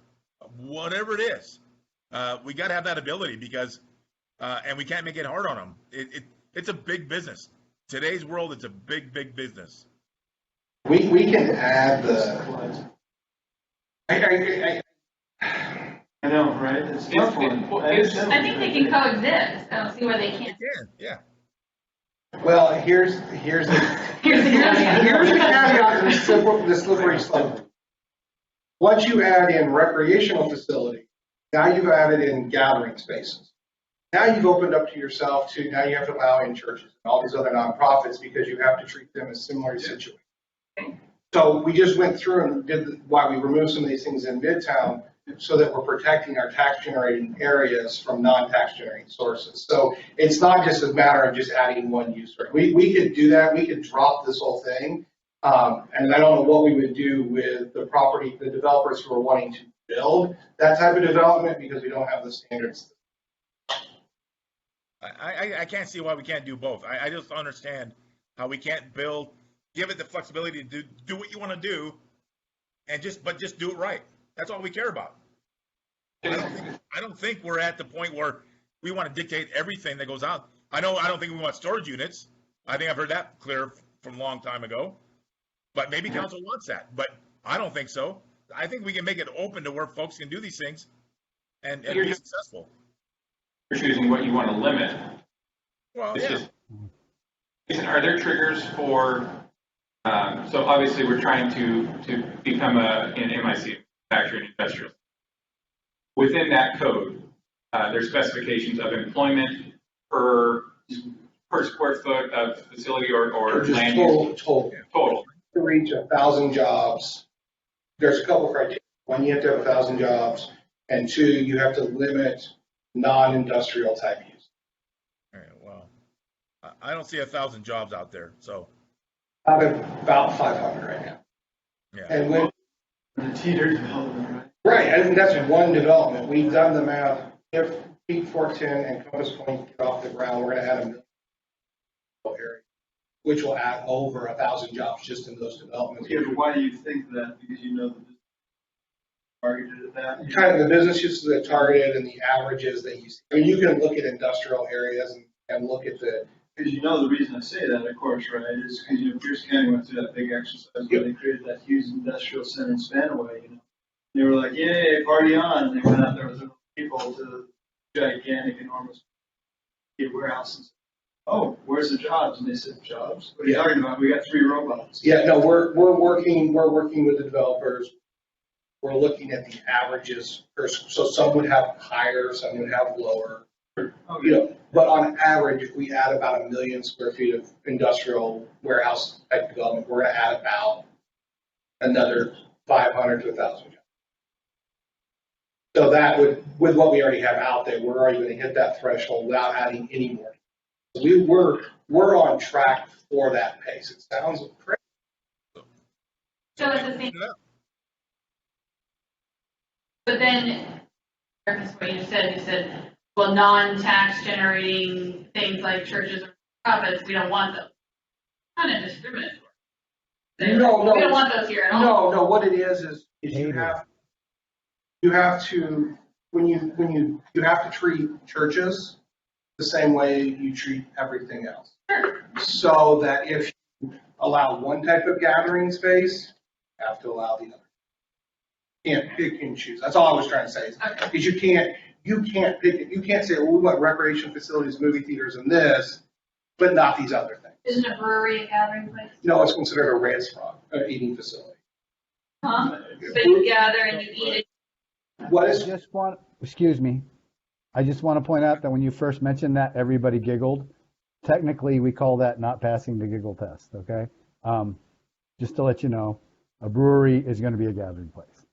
whatever it is. We got to have that ability because, and we can't make it hard on them. It's a big business. Today's world, it's a big, big business. We can add the. I know, right? It's a tough one. I think they can coexist. I don't see why they can't. They can, yeah. Well, here's the caveat to the slippery slope. Once you add in recreational facility, now you've added in gathering spaces. Now you've opened up to yourself to, now you have to allow in churches and all these other nonprofits because you have to treat them as similarly situated. So we just went through and did why we removed some of these things in Midtown so that we're protecting our tax generating areas from non-tax generating sources. So it's not just a matter of just adding one user. We could do that. We could drop this whole thing. And I don't know what we would do with the developers who are wanting to build that type of development because we don't have the standards. I can't see why we can't do both. I just don't understand how we can't give it the flexibility to do what you want to do, but just do it right. That's all we care about. I don't think we're at the point where we want to dictate everything that goes out. I don't think we want storage units. I think I've heard that clear from a long time ago. But maybe council wants that. But I don't think so. I think we can make it open to where folks can do these things and be successful. You're choosing what you want to limit. Well, Are there triggers for? So obviously, we're trying to become an MIC, manufacturing industrial. Within that code, There's specifications of employment per square foot of facility or Just land use. total. To reach 1,000 jobs, there's a couple criteria. One, you have to have 1,000 jobs, and two, you have to limit non-industrial type use. All right, well, I don't see 1,000 jobs out there, so. Out of about 500 right now. Yeah. And when, The teeter development, right, and that's one development. We've done the math. If Peak 410 and Compass Point get off the ground, we're going to add 1 million area, which will add over 1,000 jobs just in those developments. Yeah, but why do you think that? Because you know the business targeted at that? Kind of the business uses that targeted and the averages that you see. I mean, you can look at industrial areas and look at the. Because you know the reason I say that, of course, right, is because Pierce County went through that big exercise where they created that huge industrial center in Spanaway, They were like, yay, party on. And they went out there with people to the gigantic, enormous warehouse and said, oh, where's the jobs? And they said, jobs? What are you talking about? We got 3 robots. Yeah, no, we're working with the developers. We're looking at the averages. So some would have higher, some would have lower. But on average, if we add about 1 million square feet of industrial warehouse type development, we're going to add about another 500 to 1,000 jobs. So that would, with what we already have out there, we're already going to hit that threshold without adding any more. So we're on track for that pace. It sounds crazy. So it's the same. But then, what you said, well, non-tax generating things like churches or profits, we don't want those. Kind of discriminatory. No, we don't want those here at all. No, what it is you have to when you have to treat churches the same way you treat everything else. Sure. So that if you allow one type of gathering space, you have to allow the other. You can't pick and choose. That's all I was trying to say. Because you can't pick it. You can't say, well, we want recreation facilities, movie theaters, and this, but not these other things. Isn't a brewery a gathering place? No, it's considered a restaurant, an eating facility. Huh? So you gather and you eat it. Excuse me. I just want to point out that when you first mentioned that, everybody giggled. Technically, we call that not passing the giggle test, okay? Just to let you know, a brewery is going to be a gathering place.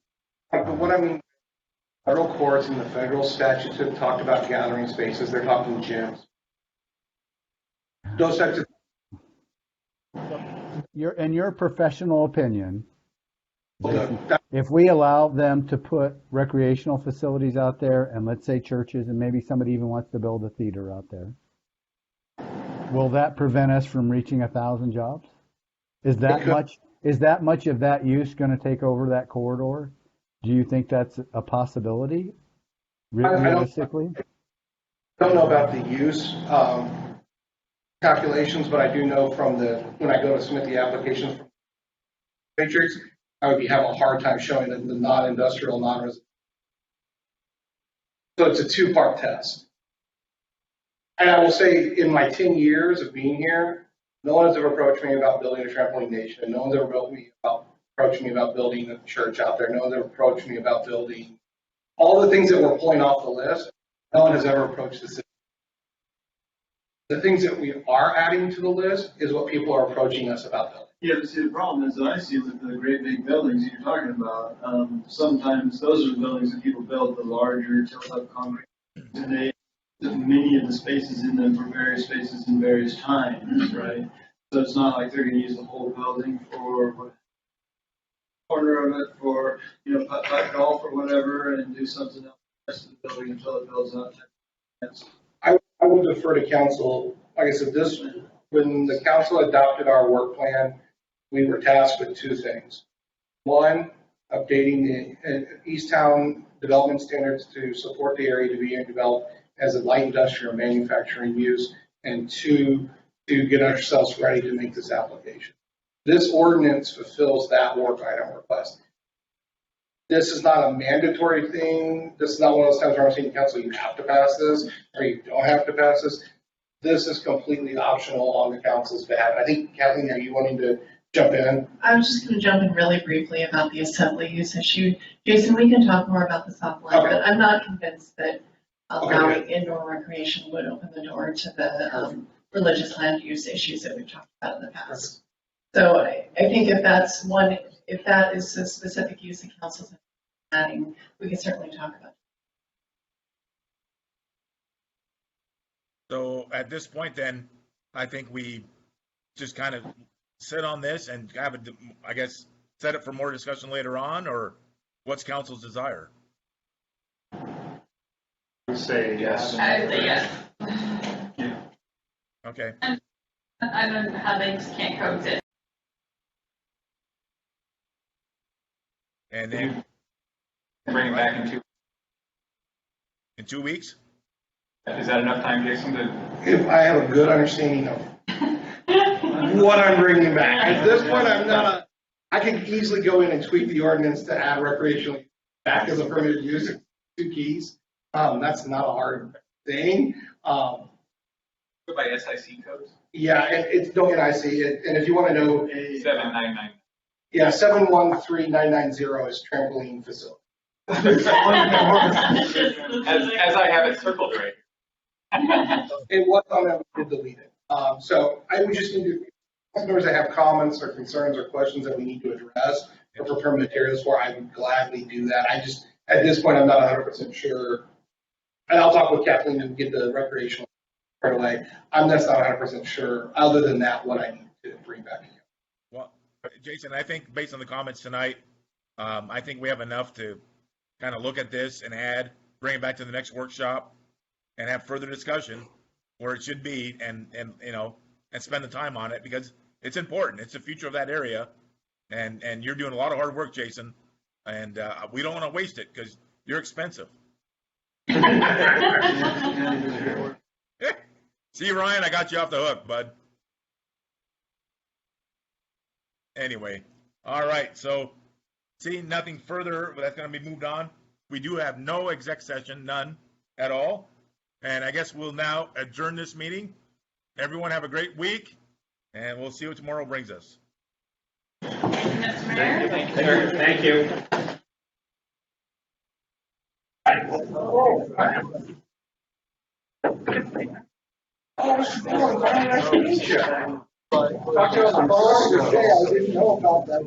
But what I mean, federal courts and the federal statutes have talked about gathering spaces. They're talking gyms. Those types of. In your professional opinion, if we allow them to put recreational facilities out there, and let's say churches, and maybe somebody even wants to build a theater out there, will that prevent us from reaching 1,000 jobs? Is that much of that use going to take over that corridor? Do you think that's a possibility, realistically? I don't know about the use calculations, but I do know from when I go to submit the applications from Matrix, I would have a hard time showing the non-industrial, non-residential. So it's a 2-part test. And I will say, in my 10 years of being here, no one has ever approached me about building a trampoline nation. No one's ever approached me about building a church out there. No one's ever approached me about building all the things that were pulling off the list. No one has ever approached the city. The things that we are adding to the list is what people are approaching us about building. Yeah, but see, the problem is that I see with the great big buildings you're talking about, sometimes those are the buildings that people build, the larger tilt-up concrete, and they put many of the spaces in them for various spaces in various times, right? So it's not like they're going to use the whole building for corner of it for, putt golf or whatever, and do something else the rest of the building until it builds up. I would defer to council. Like I said, when the council adopted our work plan, we were tasked with 2 things. One, updating the East Town development standards to support the area to be developed as a light industrial manufacturing use, and 2, to get ourselves ready to make this application. This ordinance fulfills that work item request. This is not a mandatory thing. This is not one of those times where I'm saying, council, you have to pass this, or you don't have to pass this. This is completely optional on the council's behalf. I think, Kathleen, are you wanting to jump in? I was just going to jump in really briefly about the assembly use issue. Jason, we can talk more about this offline, but I'm not convinced that allowing indoor recreation would open the door to the religious land use issues that we've talked about in the past. So I think if that is a specific use the council's adding, we can certainly talk about it. So at this point then, I think we just kind of sit on this and have it, I guess, set it for more discussion later on, or what's council's desire? Say yes. I would say yes. Okay. I don't know how they just can't coexist. And then Bring it back in 2 weeks? Is that enough time, Jason, to? If I have a good understanding of what I'm bringing back. At this point, I can easily go in and tweak the ordinance to add recreational back as a permitted use, 2 keys. That's not a hard thing. Go by SIC codes? Yeah, and it's, don't get IC, and if you want to know. 799. Yeah, 713990 is trampoline facility. As I have it circled right. It was on that, we did delete it. So I would just need to, customers that have comments or concerns or questions that we need to address or prepare materials for, I would gladly do that. I just, at this point, I'm not 100% sure. And I'll talk with Kathleen and get the recreational part away. I'm just not 100% sure, other than that, what I need to bring back to you. Well, Jason, I think based on the comments tonight, I think we have enough to kind of look at this and bring it back to the next workshop and have further discussion where it should be and spend the time on it because it's important. It's the future of that area. And you're doing a lot of hard work, Jason. And we don't want to waste it because you're expensive. See, Ryan, I got you off the hook, bud. Anyway, all right. So, seeing nothing further, that's going to be moved on. We do have no exec session, none at all. And I guess we'll now adjourn this meeting. Everyone have a great week, and we'll see what tomorrow brings us. Mr. Mayor? Thank you. Talk to you on the phone. I didn't know about that.